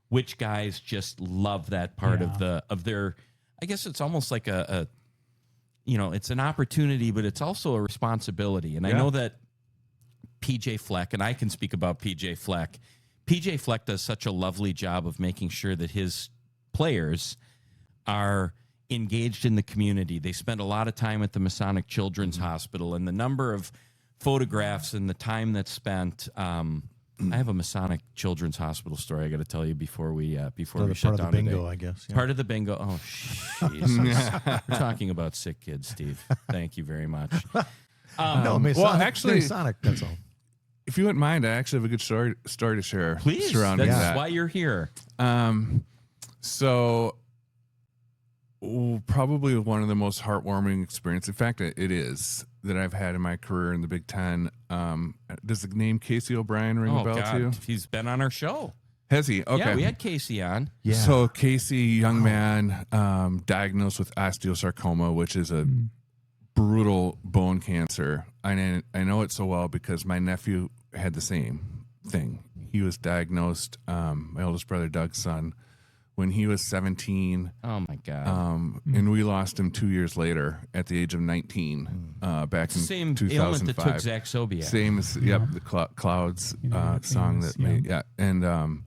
which guys just love that part of their, I guess it's almost like it's an opportunity, but it's also a responsibility. And I know that PJ Fleck, and I can speak about PJ Fleck. PJ Fleck does such a lovely job of making sure that his players are engaged in the community. They spend a lot of time at the Masonic Children's Hospital, and the number of photographs and the time that's spent. I have a Masonic Children's Hospital story I got to tell you before we shut down part of the bingo, today. I guess. Yeah. Part of the bingo. Oh, Jesus. We're talking about sick kids, Steve. Thank you very much. No, Masonic, actually, Masonic, that's all. If you wouldn't mind, I actually have a good story to share. Please. Surrounding That's that. why you're here. So probably one of the most heartwarming experiences, in fact, it is, that I've had in my career in the Big Ten. Does the name Casey O'Brien ring a bell to you? He's been on our show. Has he? Okay. Yeah, we had Casey on. Yeah. So Casey, young man, diagnosed with osteosarcoma, which is a brutal bone cancer. I know it so well because my nephew had the same thing. He was diagnosed, my oldest brother Doug's son, when he was 17. Oh my God. And we lost him 2 years later at the age of 19, back in Same 2005. ailment that took Zach Sobiak. Same as, the Clouds song famous, that made, and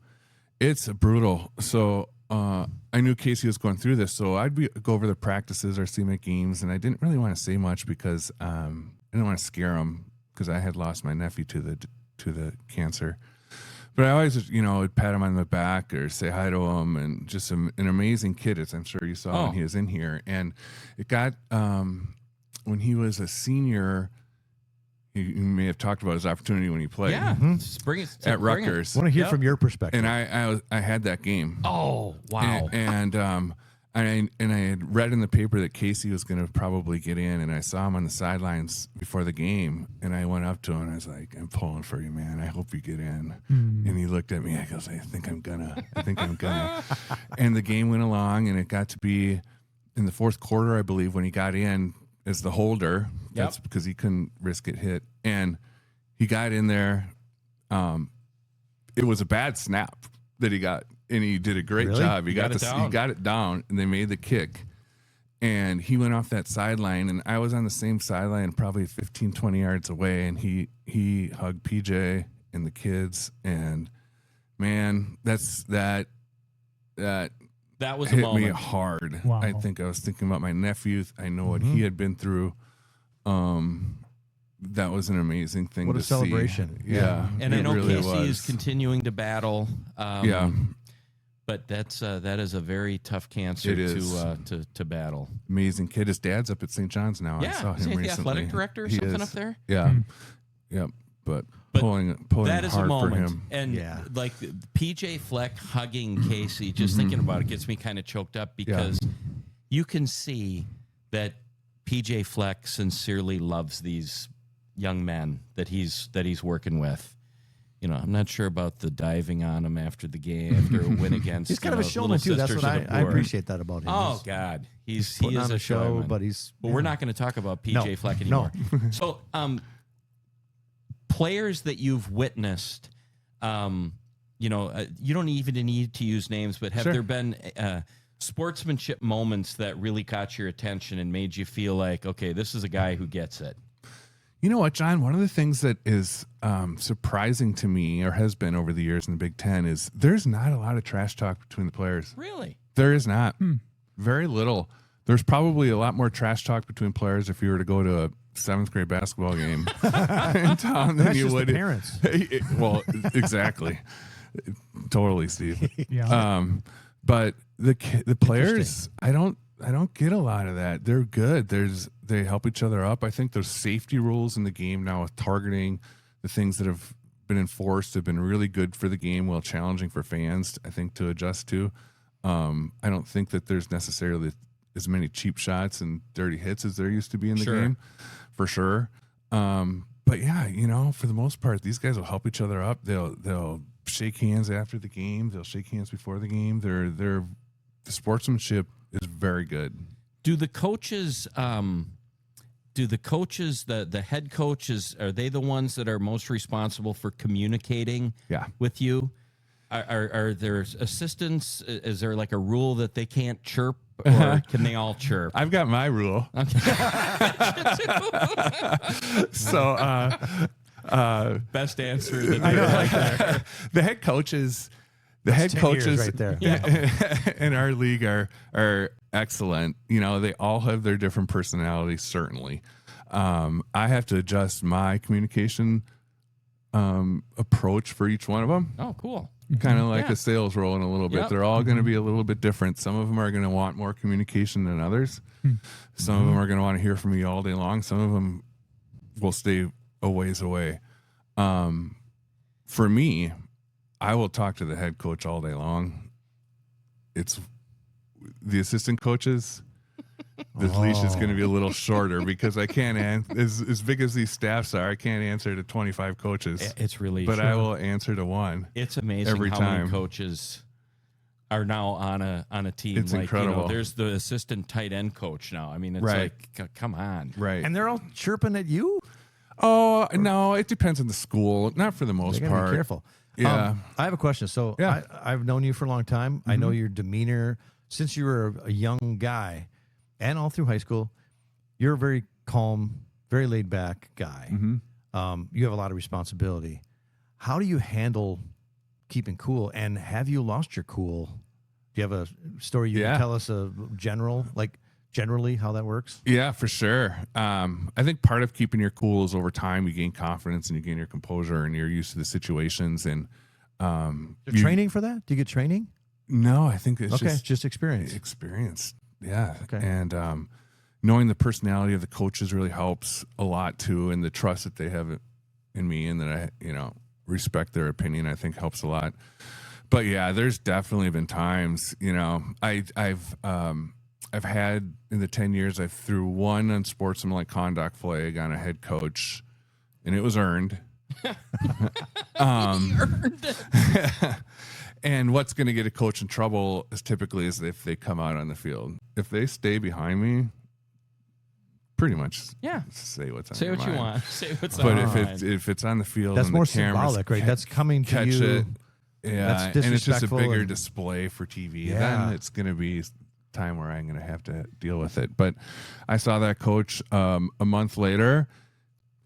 it's brutal. So I knew Casey was going through this, so I'd go over the practices or see my games, and I didn't really want to say much because I didn't want to scare him because I had lost my nephew to the cancer. But I always, would pat him on the back or say hi to him, and just an amazing kid, as I'm sure you saw when he was in here. And it got when when he was a senior, you may have talked about his opportunity when he played. Yeah, bring it at Rutgers. I want to hear from your perspective. And I had that game. Oh, wow. And I had read in the paper that Casey was going to probably get in, and I saw him on the sidelines before the game, and I went up to him and I was like, "I'm pulling for you, man. I hope you get in." And he looked at me. I goes, "I think I'm gonna. And the game went along, and it got to be in the fourth quarter, I believe, when he got in as the holder. That's because he couldn't risk it hit, and he got in there. It was a bad snap that he got. And he did a great job. He got it down, and they made the kick. And he went off that sideline, and I was on the same sideline probably 15, 20 yards away, and he hugged PJ and the kids. And, man, that was hit a moment. me hard. Wow. I think I was thinking about my nephew. I know what he had been through. That was an amazing thing What to a celebration. see. Yeah. And I know really Casey is was. continuing to battle. Yeah. But that is a very tough cancer It is. to battle. Amazing kid. His dad's up at St. John's now. Yeah, I saw is him he the recently. athletic director or He something is. up there? Yeah, yep. But pulling that is hard a moment. for him. And like PJ Fleck hugging Casey, just thinking about it gets me kind of choked up because you can see that PJ Fleck sincerely loves these young men that he's working with. You know, I'm not sure about the diving on him after the game, after a win against. He's kind of a showman too. That's what I appreciate that about him. Oh God, he is on a show, showman. but we're not going to talk about PJ Fleck anymore. So, players that you've witnessed, you don't even need to use names, but have there been sportsmanship moments that really caught your attention and made you feel like, okay, this is a guy who gets it? You know what, John? One of the things that is surprising to me, or has been over the years in the Big Ten, is there's not a lot of trash talk between the players. Really? There is not. Very little. There's probably a lot more trash talk between players if you were to go to a 7th grade basketball game in town than you would. The parents. Well, exactly. Totally, Steve. Yeah. But the players, I don't get a lot of that. They're good. They help each other up. I think there's safety rules in the game now with targeting. The things that have been enforced have been really good for the game, while challenging for fans, I think, to adjust to. I don't think that there's necessarily as many cheap shots and dirty hits as there used to be in the game, for sure. But yeah, for the most part, these guys will help each other up. They'll shake hands after the game. They'll shake hands before the game. The sportsmanship is very good. Do the coaches, the head coaches, are they the ones that are most responsible for communicating with you? Are there assistants? Is there like a rule that they can't chirp, or can they all chirp? I've got my rule. So, best answer that I like there. The head coaches right there. in our league are excellent. They all have their different personalities, certainly. I have to adjust my communication approach for each one of them. Oh, cool. Kind of like a sales role in a little bit. Yep. They're all going to be a little bit different. Some of them are going to want more communication than others. Some of them are going to want to hear from me all day long. Some of them will stay a ways away. For me, I will talk to the head coach all day long. It's the assistant coaches. This leash is going to be a little shorter because I can't as big as these staffs are. I can't answer to 25 coaches. It's really, but I will answer to one. It's amazing every how time. many coaches are now on a team. It's incredible. There's the assistant tight end coach now. I mean, it's like, come on, right? And they're all chirping at you. Oh no, it depends on the school. Not for the most part. Be careful. Yeah, I have a question. So I've known you for a long time. I know your demeanor since you were a young guy, and all through high school. You're a very calm, very laid back guy. You have a lot of responsibility. How do you handle keeping cool? And have you lost your cool? Do you have a story you can tell us, generally how that works? Yeah, for sure. I think part of keeping your cool is over time you gain confidence and you gain your composure and you're used to the situations. And training for that? Do you get training? No, I think it's just experience. Experience, yeah. Okay. And knowing the personality of the coaches really helps a lot too, and the trust that they have in me, and that I, respect their opinion, I think helps a lot. But yeah, there's definitely been times, I've had in the 10 years, I threw one unsportsmanlike conduct flag on a head coach, and it was earned. And what's going to get a coach in trouble is typically if they come out on the field. If they stay behind me, pretty much say what's on Say your what mind. you want. Say what's But on your if mind. if it's on the field, That's and more the cameras symbolic, right? That's coming to catch you. it. Yeah, That's and it's just a disrespectful bigger and- display for TV. Yeah. Then it's going to be time where I'm going to have to deal with it. But I saw that coach a month later.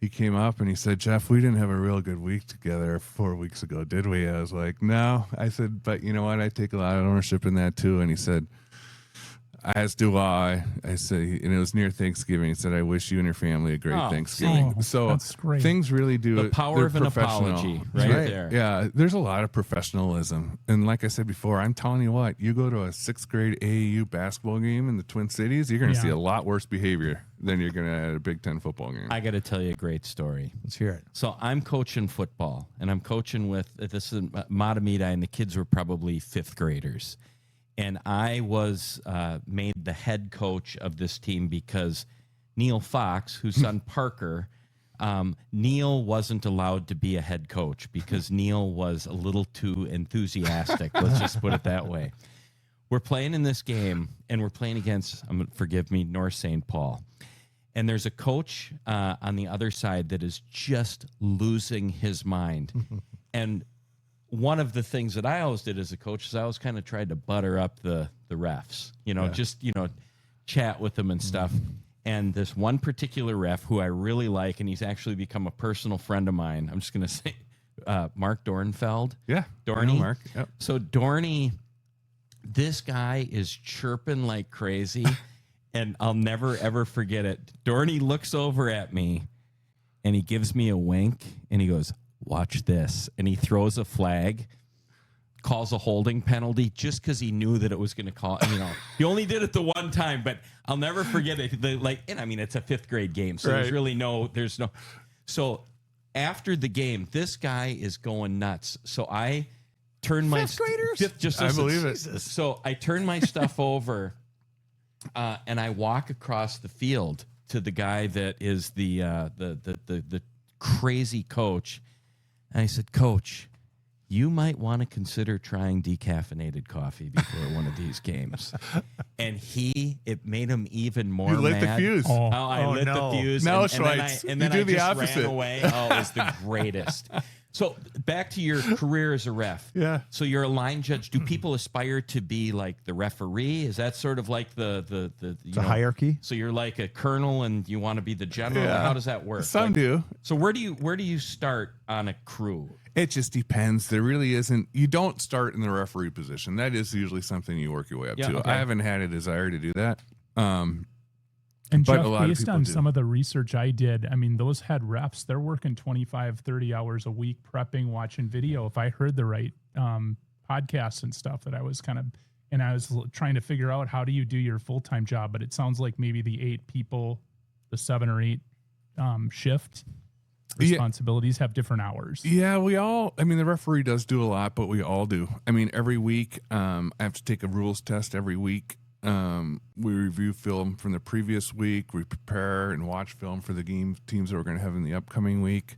He came up and he said, "Jeff, we didn't have a real good week together 4 weeks ago, did we?" I was like, "No." I said, "But you know what? I take a lot of ownership in that too." And he said, "As do I." I said, and it was near Thanksgiving. He said, "I wish you and your family a great Thanksgiving." Oh, so that's great. things really do The power they're of an professional. apology, right there. Yeah, there's a lot of professionalism, and like I said before, I'm telling you what, you go to a 6th grade AAU basketball game in the Twin Cities, you're going to see a lot worse behavior than you're going to at a Big Ten football game. I got to tell you a great story. Let's hear it. So I'm coaching football, and I'm coaching with this is Matamita, and the kids were probably 5th graders. And I was made the head coach of this team because Neil Fox, whose son Parker, Neil wasn't allowed to be a head coach because Neil was a little too enthusiastic. Let's just put it that way. We're playing in this game, and we're playing against, forgive me, North St. Paul. And there's a coach on the other side that is just losing his mind. And one of the things that I always did as a coach is I always kind of tried to butter up the refs, chat with them and stuff. And this one particular ref who I really like, and he's actually become a personal friend of mine. I'm just going to say Mark Dornfeld. Yeah. Dorney. Mark. Yep. So Dorney, this guy is chirping like crazy, and I'll never, ever forget it. Dorney looks over at me, and he gives me a wink, and he goes, "Watch this." And he throws a flag, calls a holding penalty just because he knew that it was going to call. He only did it the one time, but I'll never forget it. It's a 5th grade game, so there's really there's no. So after the game, this guy is going nuts. So I turn my 5th graders. I believe it. So I turn my stuff over, and I walk across the field to the guy that is the crazy coach. And I said, "Coach, you might want to consider trying decaffeinated coffee before one of these games." And it made him even more You lit mad. the fuse. I lit the fuse. No, and then Schweitz. and then You do I the just opposite. ran away. Oh, it was the greatest. So back to your career as a ref. Yeah. So you're a line judge. Do people aspire to be like the referee? Is that sort of like the hierarchy? So you're like a colonel and you want to be the general? Yeah. How does that work? Some do. So where do you start on a crew? It just depends. There really isn't. You don't start in the referee position. That is usually something you work your way up to. okay. I haven't had a desire to do that. And But Jeff, a lot of based people on do. some of the research I did, those head refs, they're working 25, 30 hours a week prepping, watching video. If I heard the right podcasts and stuff that I was I was trying to figure out how do you do your full-time job, but it sounds like maybe the 8 people, the 7 or 8 shift responsibilities have different hours. Yeah, the referee does do a lot, but we all do. Every week, I have to take a rules test every week. We review film from the previous week. We prepare and watch film for the teams that we're going to have in the upcoming week.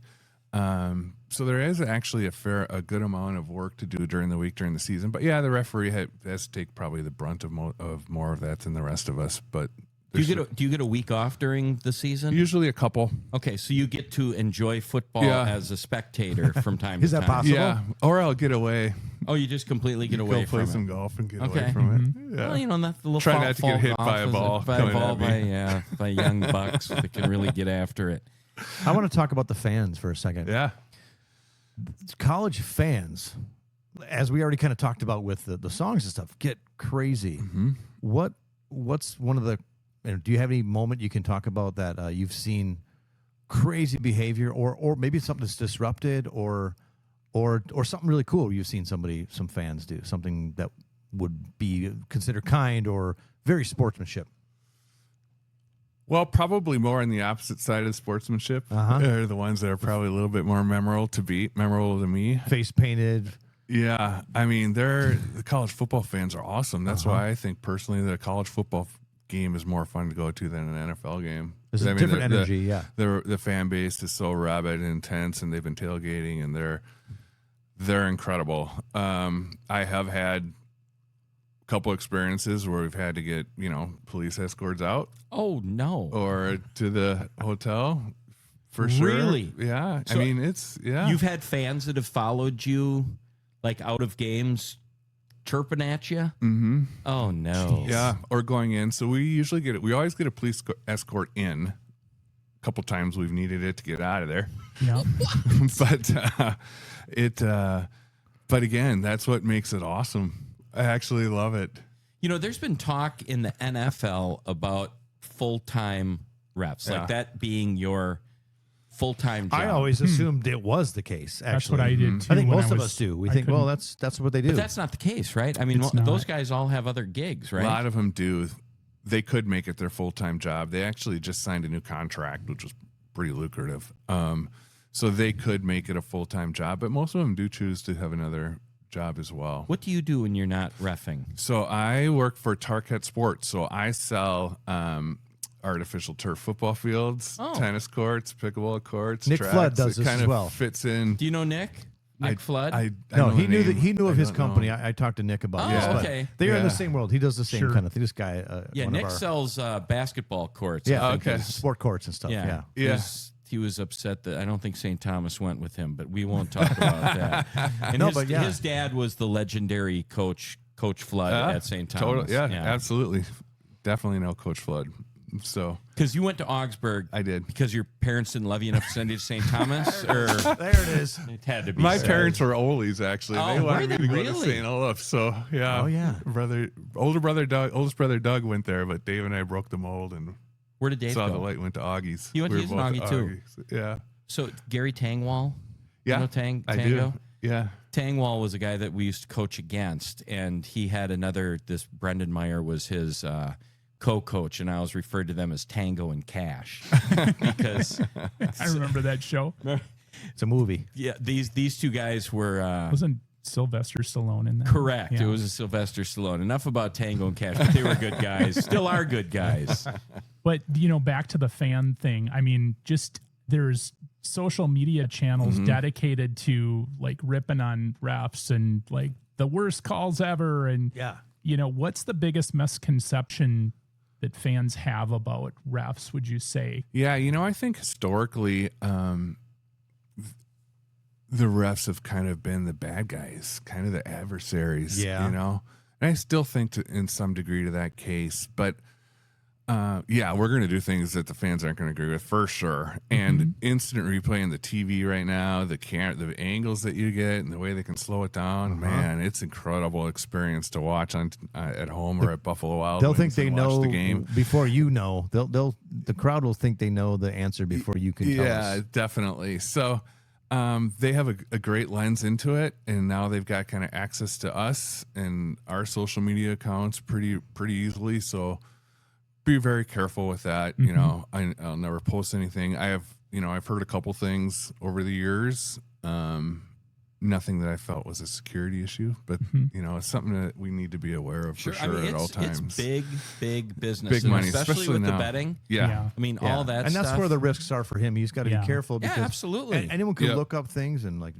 So there is actually a good amount of work to do during the week, during the season. But yeah, the referee has to take probably the brunt of more of that than the rest of us. But Do you get a week off during the season? usually a couple. Okay, so you get to enjoy football as a spectator from time Is to that time. possible? Yeah, or I'll get away. Oh, you just completely get Go away play from some it. golf and get Okay. away from it. Yeah. Well, that's the little Try fall, not to get hit by a golf ball is by coming at me. by young bucks that can really get after it. I want to talk about the fans for a second. Yeah. College fans, as we already kind of talked about with the songs and stuff, get crazy. Mm-hmm. What's one of the? Do you have any moment you can talk about that you've seen crazy behavior, or maybe something that's disrupted, or something really cool you've seen some fans do, something that would be considered kind or very sportsmanship? Well, probably more on the opposite side of sportsmanship. They're the ones that are probably a little bit more memorable to me. Face painted. Yeah. I mean, the college football fans are awesome. That's why I think personally that a college football game is more fun to go to than an NFL game. There's a different energy, The fan base is so rabid and intense, and they've been tailgating, and they're incredible. I have had a couple experiences where we've had to get, police escorts out. Oh, no. Or to the hotel for sure. Really? Yeah. So I mean, You've had fans that have followed you, like out of games, chirping at you? Mm-hmm. Oh, no. Yeah. Or going in. So we always get a police escort in. A couple times we've needed it to get out of there. Yeah. But again, that's what makes it awesome. I actually love it. There's been talk in the NFL about full-time refs, like that being your full-time job. I always assumed it was the case. Actually, That's what I did too. I think when most of was- us do. We I think, couldn't- well, that's what they do. But that's not the case, right? I mean, It's those not. guys all have other gigs, right? A lot of them do. They could make it their full-time job. They actually just signed a new contract, which was pretty lucrative. So they could make it a full-time job, but most of them do choose to have another job as well. What do you do when you're not reffing? So I work for Target Sports. So I sell artificial turf football fields, tennis courts, pickleball courts. Nick tracks. Flood does it this kind as of well. Fits in. Do you know Nick? Nick Flood? I No, know he the knew name. he knew of I his don't company. know. I talked to Nick about Oh, this. but okay. They are in the Yeah. same world. He does the same Sure. kind of thing. This guy, Yeah, one Nick of our, sells basketball courts. yeah, I think okay. is- sport courts and stuff. Yeah. Yeah. He was upset that I don't think St. Thomas went with him, but we won't talk about that. And No, his, but yeah. his dad was the legendary Coach Flood at St. Thomas. Yeah, absolutely. Definitely know Coach Flood. So Because you went to Augsburg. I did. Because your parents didn't love you enough to send you to St. Thomas? Or There it is. it had to be My so. parents were Olies, actually. Oh, They wanted were me they to go really? to St. Olaf. So yeah. Oh, yeah. Oldest brother Doug went there, but Dave and I broke the mold and Where did Dave saw go? the light, went to Augie's. He went to were his both Augie, too. Augies. Yeah. So Gary Tangwall? Yeah. You know Tango? I do. Yeah. Tangwall was a guy that we used to coach against, and he had this Brendan Meyer was his co-coach, and I was referred to them as Tango and Cash because I remember that show. It's a movie. these two guys were Wasn't Sylvester Stallone in that? correct. Yeah. It was a Sylvester Stallone. Enough about Tango and Cash, but they were good guys. Still are good guys. But back to the fan thing. I mean, just there's social media channels dedicated to like ripping on refs and like the worst calls ever. And what's the biggest misconception that fans have about refs? Would you say? Yeah. I think historically, the refs have kind of been the bad guys, kind of the adversaries. Yeah. And I still think in some degree to that case, but. We're going to do things that the fans aren't going to agree with for sure. And instant replay in the TV right now, the angles that you get and the way they can slow it down, man, it's incredible experience to watch on at home or at Buffalo Wild. They'll Wings think they and watch know the game before you know. The crowd will think they know the answer before you can tell Yeah, us. definitely. So they have a great lens into it, and now they've got kind of access to us and our social media accounts pretty easily. So. Be very careful with that. I'll never post anything. I've heard a couple things over the years. Nothing that I felt was a security issue, but it's something that we need to be aware of for sure at all times. It's big business, Big and money, especially with now. the betting. Yeah. I mean, all that and that's stuff. where the risks are for him. He's got to be careful because absolutely. anyone can Yep. look up things and like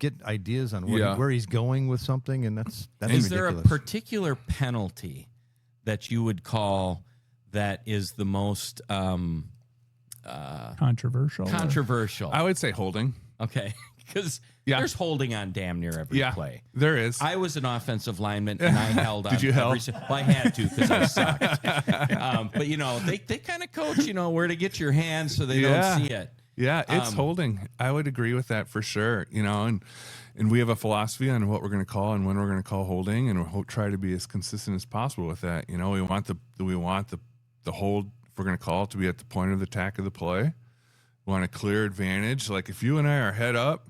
get ideas on Yeah. where he's going with something, and that's Is there a ridiculous. particular penalty that you would call that is the most Controversial. controversial? I would say holding. Okay, because Yeah. the's holding on damn near every play. There is. I was an offensive lineman, and I held on. Did you help? Well, I had to because I sucked. But they kind of coach, where to get your hands so they Yeah. don't see it. Yeah, it's holding. I would agree with that for sure. And we have a philosophy on what we're going to call and when we're going to call holding, and we'll try to be as consistent as possible with that. We want the hold, if we're going to call it, to be at the point of the attack of the play. We want a clear advantage. Like if you and I are head up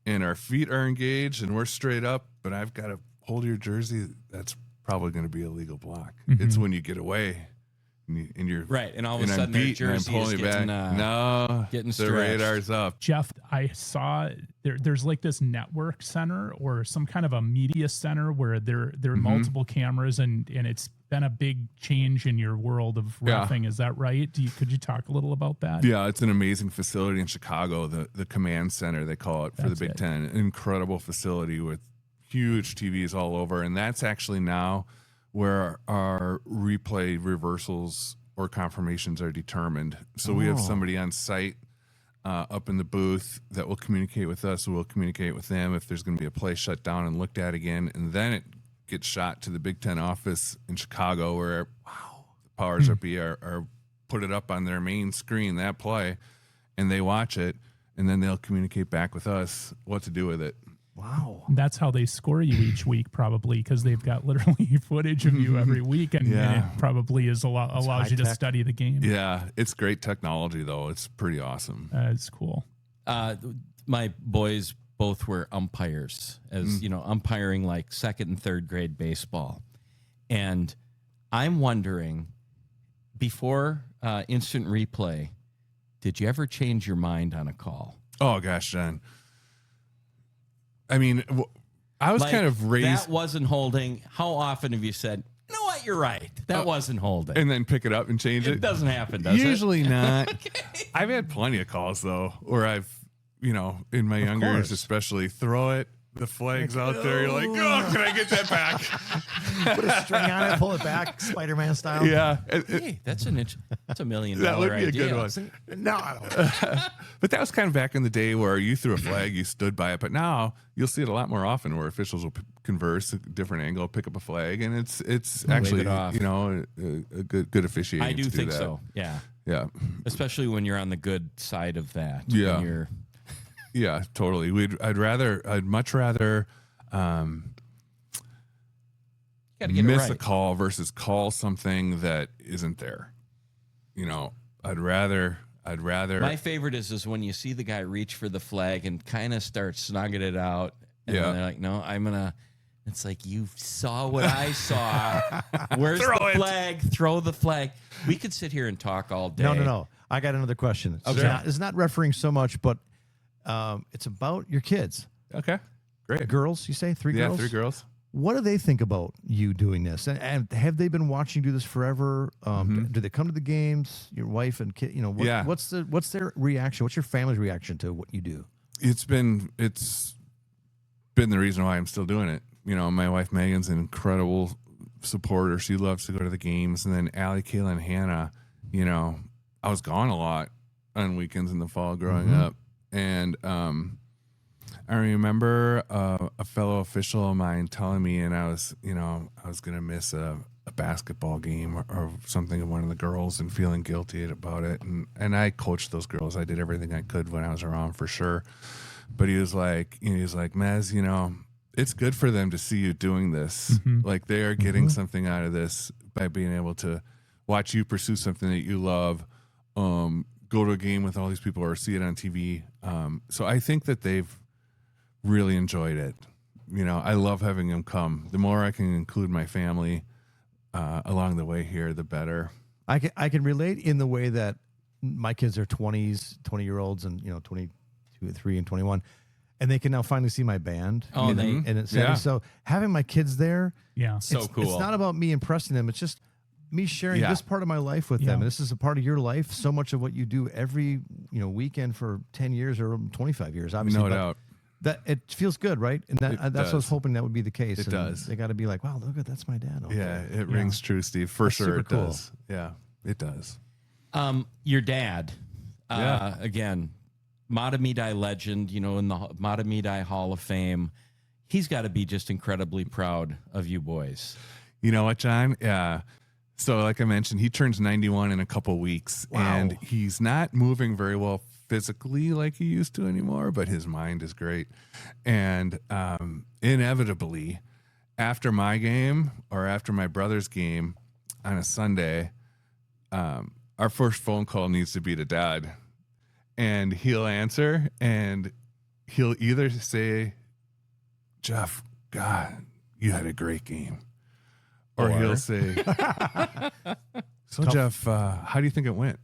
and our feet are engaged and we're straight up, but I've got to hold your jersey, that's probably going to be a legal block. It's when you get away and you're right, and all of a and sudden I'm their beat and I'm jersey pulling is it back. getting No, getting the stretched. radar's up. Jeff, I saw there's like this network center or some kind of a media center where there are multiple cameras and it's been a big change in your world of reffing. Is that right? Could you talk a little about that? Yeah, it's an amazing facility in Chicago, the command center, they call it, for the Big Ten. An incredible facility with huge TVs all over. And that's actually now where our replay reversals or confirmations are determined. So we have somebody on site up in the booth that will communicate with us. We'll communicate with them if there's going to be a play shut down and looked at again. And then it gets shot to the Big Ten office in Chicago where the powers that be are put it up on their main screen, that play, and they watch it. And then they'll communicate back with us what to do with it. Wow. That's how they score you each week, probably, because they've got literally footage of you every week, and it probably allows you to study the game. Yeah, it's great technology, though. It's pretty awesome. It's cool. My boys both were umpires, as umpiring like second and third grade baseball, and I'm wondering, before instant replay, did you ever change your mind on a call? Oh gosh, John. I mean, I was kind of raised. That wasn't holding. How often have you said, you know what, you're right, that wasn't holding? And then pick it up and change it? It doesn't happen, does it? Usually not. Okay. I've had plenty of calls, though, where I've, in my younger years especially, throw it, the flag's out there, you're like, oh, can I get that back? Put a string on it, pull it back, Spider-Man style. Yeah. Hey, that's $1 million that would be idea. a good one. No, I don't. But that was kind of back in the day where you threw a flag, you stood by it. But now you'll see it a lot more often where officials will converse, a different angle, pick up a flag, and it's actually a good officiating. I do think that. so. Yeah. Yeah. Especially when you're on the good side of that. Yeah. When you're yeah, totally. I'd much rather miss a call versus call something that isn't there. I'd rather. My favorite is when you see the guy reach for the flag and kind of start snugging it out, and then they're like, "No, I'm gonna." It's like, you saw what I saw. Where's the flag? Throw the flag. We could sit here and talk all day. No. I got another question. It's not refereeing so much, but it's about your kids. Okay, great. Girls, you say? 3 girls? Yeah, 3 girls. What do they think about you doing this? And have they been watching you do this forever? Do they come to the games? Your wife and kid? What's their reaction? What's your family's reaction to what you do? It's been the reason why I'm still doing it. My wife Megan's an incredible supporter. She loves to go to the games. And then Allie, Kayla, and Hannah, I was gone a lot on weekends in the fall growing up. And I remember a fellow official of mine telling me, and I was going to miss a basketball game or something of one of the girls and feeling guilty about it. And I coached those girls. I did everything I could when I was around, for sure. But he was like, Mez, it's good for them to see you doing this. Like, they are getting something out of this by being able to watch you pursue something that you love, go to a game with all these people or see it on TV. So I think that they've really enjoyed it. I love having them come. The more I can include my family along the way here, the better. I can relate in the way that my kids are 20-year-olds and 22, 3, and 21. And they can now finally see my band. So having my kids there, so cool. It's not about me impressing them. It's just me sharing this part of my life with them. And this is a part of your life. So much of what you do every weekend for 10 years or 25 years, obviously. No doubt. That it feels good, right? And that's what I was hoping that would be the case. It does. They got to be like, wow, look, that's my dad. Okay. Yeah, it rings true, Steve. For sure, it cool. does. Yeah, it does. Your dad, again, Matamidi legend, in the Matamidi Hall of Fame. He's got to be just incredibly proud of you boys. You know what, John? Yeah. So like I mentioned, he turns 91 in a couple weeks, and he's not moving very well physically like he used to anymore, but his mind is great. And inevitably, after my game or after my brother's game on a Sunday, our first phone call needs to be to Dad. And he'll answer, and he'll either say, Jeff, God, you had a great game. Or he'll say, So Jeff, how do you think it went?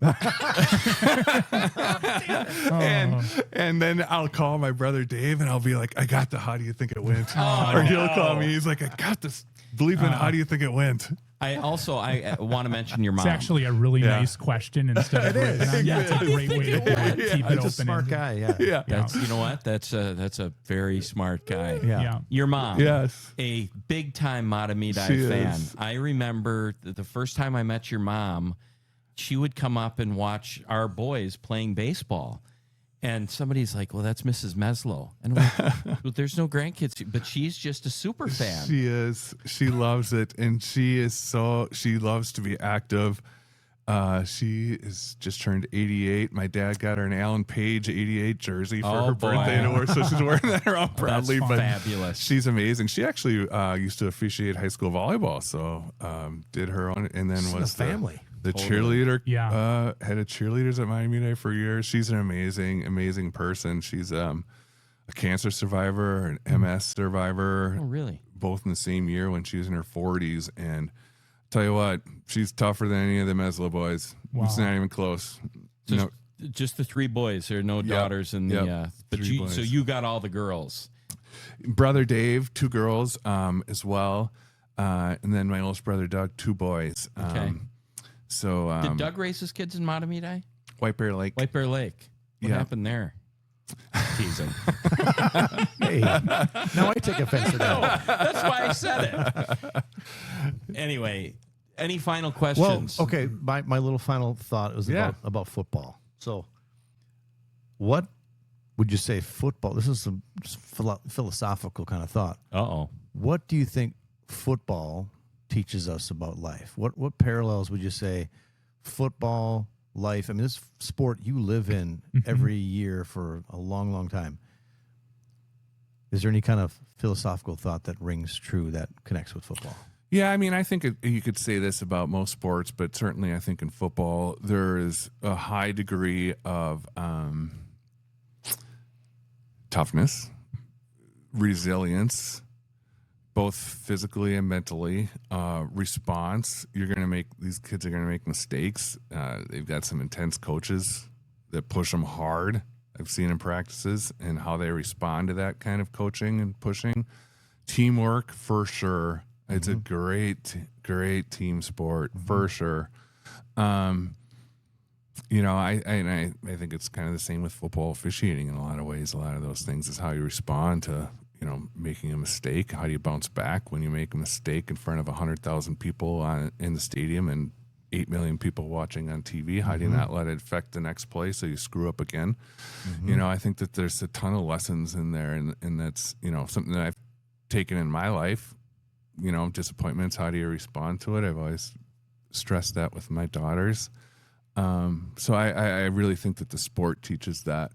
and then I'll call my brother Dave and I'll be like, I got the how do you think it went? Or he'll call me. He's like, I got this. Believe in how do you think it went? I want to mention your mom. It's actually a really nice question instead of That's a great way to keep it open. A smart guy. Yeah. That's, you know what? That's a very smart guy. Yeah. Your mom. Yes. A big time Matamidi She fan. is. I remember the first time I met your mom, she would come up and watch our boys playing baseball. And somebody's like, well, that's Mrs. Meslow. And I'm like, well, there's no grandkids, but she's just a super fan. She is. She loves it. And she loves to be active. She is just turned 88. My dad got her an Alan Page 88 jersey for her birthday to wear, so she's wearing that around proudly. That's but fabulous. She's amazing. She actually used to officiate high school volleyball, so did her own, and then was the family. The cheerleader. Yeah. Had a cheerleaders at Miami Day for years. She's an amazing person. She's a cancer survivor, an MS survivor. Oh, really? Both in the same year when she was in her 40s. And tell you what, she's tougher than any of the Meslow boys. Wow. It's not even close. Just the three boys. There are no daughters in the. But so you got all the girls. Brother Dave, 2 girls as well, and then my oldest brother Doug, 2 boys. Okay. So did Doug raise his kids in Matamidi? White Bear Lake. White Bear Lake. What happened there? Teasing. Hey, now I take offense to that. That's why I said it. Anyway, any final questions? Well, okay. My little final thought was about football. So, what would you say football? This is some philosophical kind of thought. Uh-oh. What do you think football teaches us about life? What parallels would you say football, life? I mean, this sport you live in every year for a long, long time. Is there any kind of philosophical thought that rings true that connects with football? Yeah, I mean, I think you could say this about most sports, but certainly I think in football there is a high degree of toughness, resilience, both physically and mentally, response. These kids are going to make mistakes. They've got some intense coaches that push them hard. I've seen in practices and how they respond to that kind of coaching and pushing. Teamwork, for sure. It's a great team sport, for sure. I think it's kind of the same with football officiating in a lot of ways. A lot of those things is how you respond to making a mistake. How do you bounce back when you make a mistake in front of 100,000 people in the stadium and 8 million people watching on TV? How do you not let it affect the next play so you screw up again? I think that there's a ton of lessons in there, and that's something that I've taken in my life. Disappointments. How do you respond to it? I've always stressed that with my daughters. So I really think that the sport teaches that.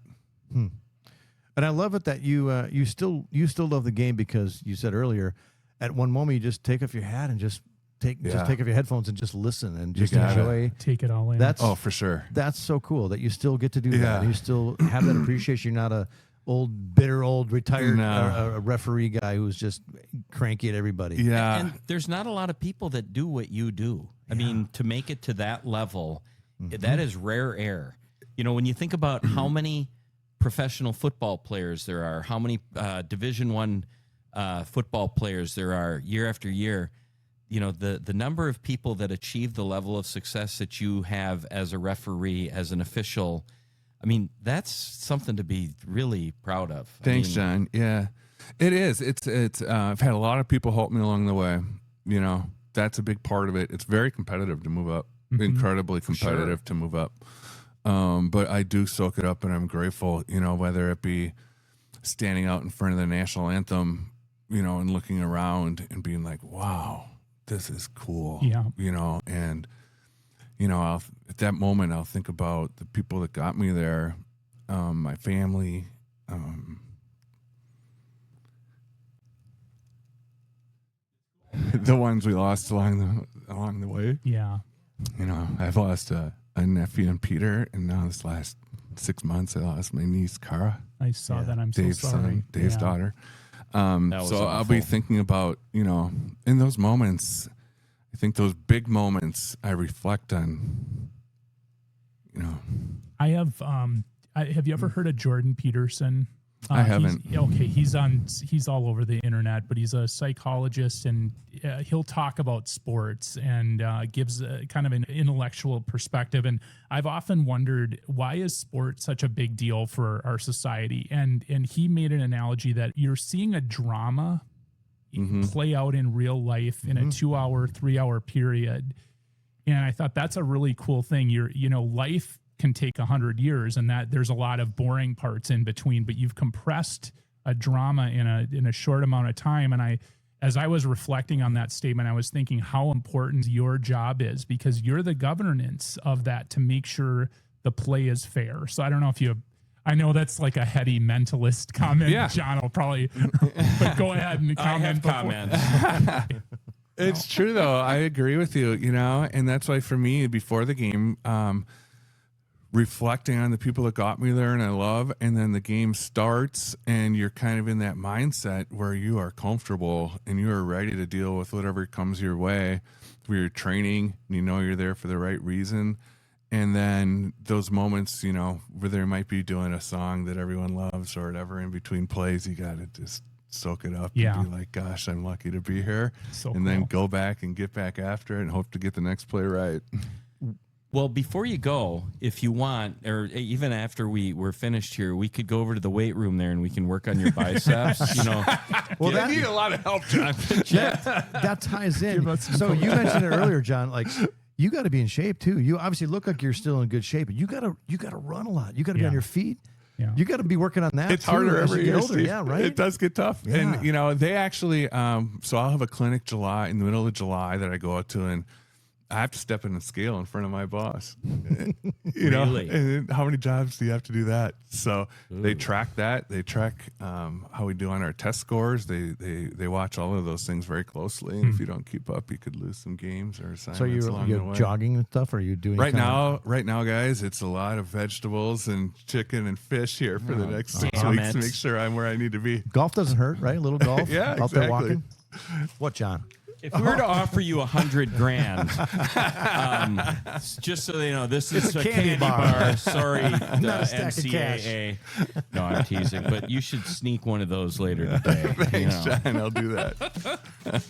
And I love it that you still love the game, because you said earlier, at one moment you just take off your hat and just take off your headphones and just listen and just enjoy. Take it all in. For sure. That's so cool that you still get to do that. You still have that appreciation. You're not a bitter old retired referee guy who's just cranky at everybody. Yeah. And there's not a lot of people that do what you do. I mean, to make it to that level, that is rare air. When you think about how many professional football players there are, how many Division I football players there are year after year, the number of people that achieve the level of success that you have as a referee, as an official, I mean, that's something to be really proud of. Thanks, John. Yeah, it is. It's I've had a lot of people help me along the way. That's a big part of it. It's very competitive to move up, incredibly competitive to move up. But I do soak it up, and I'm grateful, whether it be standing out in front of the national anthem, and looking around and being like, wow, this is cool. Yeah. And, at that moment, I'll think about the people that got me there, my family, the ones we lost along the way. Yeah. I've lost a nephew and Peter, and now this last 6 months I lost my niece Cara. I saw that. I'm Dave's so sorry. son, Dave's daughter. was So I'll be awful. thinking about, in those moments, I think those big moments I reflect on, I have, have you ever heard of Jordan Peterson? I haven't. He's all over the internet, but he's a psychologist, and he'll talk about sports and gives kind of an intellectual perspective. And I've often wondered, why is sports such a big deal for our society? And he made an analogy that you're seeing a drama play out in real life in a 2-hour, 3-hour period. And I thought that's a really cool thing. Life can take 100 years, and that there's a lot of boring parts in between, but you've compressed a drama in a short amount of time. And as I was reflecting on that statement, I was thinking how important your job is, because you're the governance of that to make sure the play is fair. So I don't know if I know that's like a heady mentalist comment. Yeah. John will probably, but go ahead and comment. I have comments. It's true though. I agree with you, and that's why for me, before the game, reflecting on the people that got me there and I love, and then the game starts and you're kind of in that mindset where you are comfortable and you are ready to deal with whatever comes your way, where you're training and you're there for the right reason. And then those moments, where they might be doing a song that everyone loves or whatever in between plays, you got to just soak it up and be like, gosh, I'm lucky to be here. Then go back and get back after it and hope to get the next play right. Well, before you go, if you want, or even after we're finished here, we could go over to the weight room there and we can work on your biceps. Well, that need a lot of help, John. that ties in. So you mentioned it earlier, John. Like, you got to be in shape too. You obviously look like you're still in good shape, but you got to run a lot. You got to be on your feet. Yeah. You got to be working on that. It's harder every year. Older. Yeah, right. It does get tough. Yeah. And they actually, so I'll have a clinic in the middle of July that I go out to, and I have to step in the scale in front of my boss. Really? And how many jobs do you have to do that? So they track that. They track how we do on our test scores. They watch all of those things very closely. And if you don't keep up, you could lose some games or assignments. So you're jogging and stuff? Or are you doing right now, guys? It's a lot of vegetables and chicken and fish here for the next 6 weeks to make sure I'm where I need to be. Golf doesn't hurt, right? A little golf. Yeah, out there exactly. walking. What, John? If we were to offer you $100,000, just so they know, this is a candy bar. Sorry, Not a stack of NCAA. No, I'm teasing, but you should sneak one of those later today. Thanks, John. I'll do that.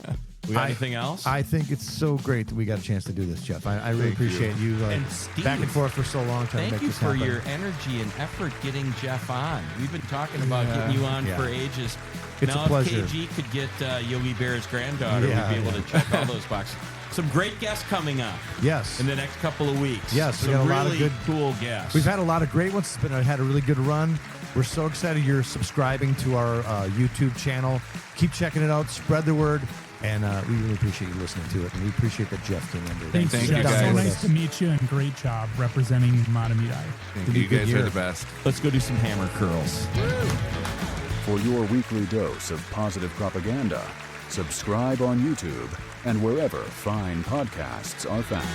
We got anything else? I think it's so great that we got a chance to do this, Jeff. I really appreciate you and Steve, back and forth for so long trying to make this happen. Thank you for your energy and effort getting Jeff on. We've been talking about getting you on for ages. It's now, a pleasure. if KG could get Yogi Bear's granddaughter, we'd be able to check all those boxes. Some great guests coming up. Yes. In the next couple of weeks. Yes. Some we got a lot really of good, cool guests. We've had a lot of great ones. Had a really good run. We're so excited you're subscribing to our YouTube channel. Keep checking it out. Spread the word. And we really appreciate you listening to it. And we appreciate that Jeff came in. Thanks, Thank Jeff. you, guys. So nice to meet you, and great job representing Matamidi. Thank you. You guys are the best. Let's go do some hammer curls. For your weekly dose of positive propaganda, subscribe on YouTube and wherever fine podcasts are found.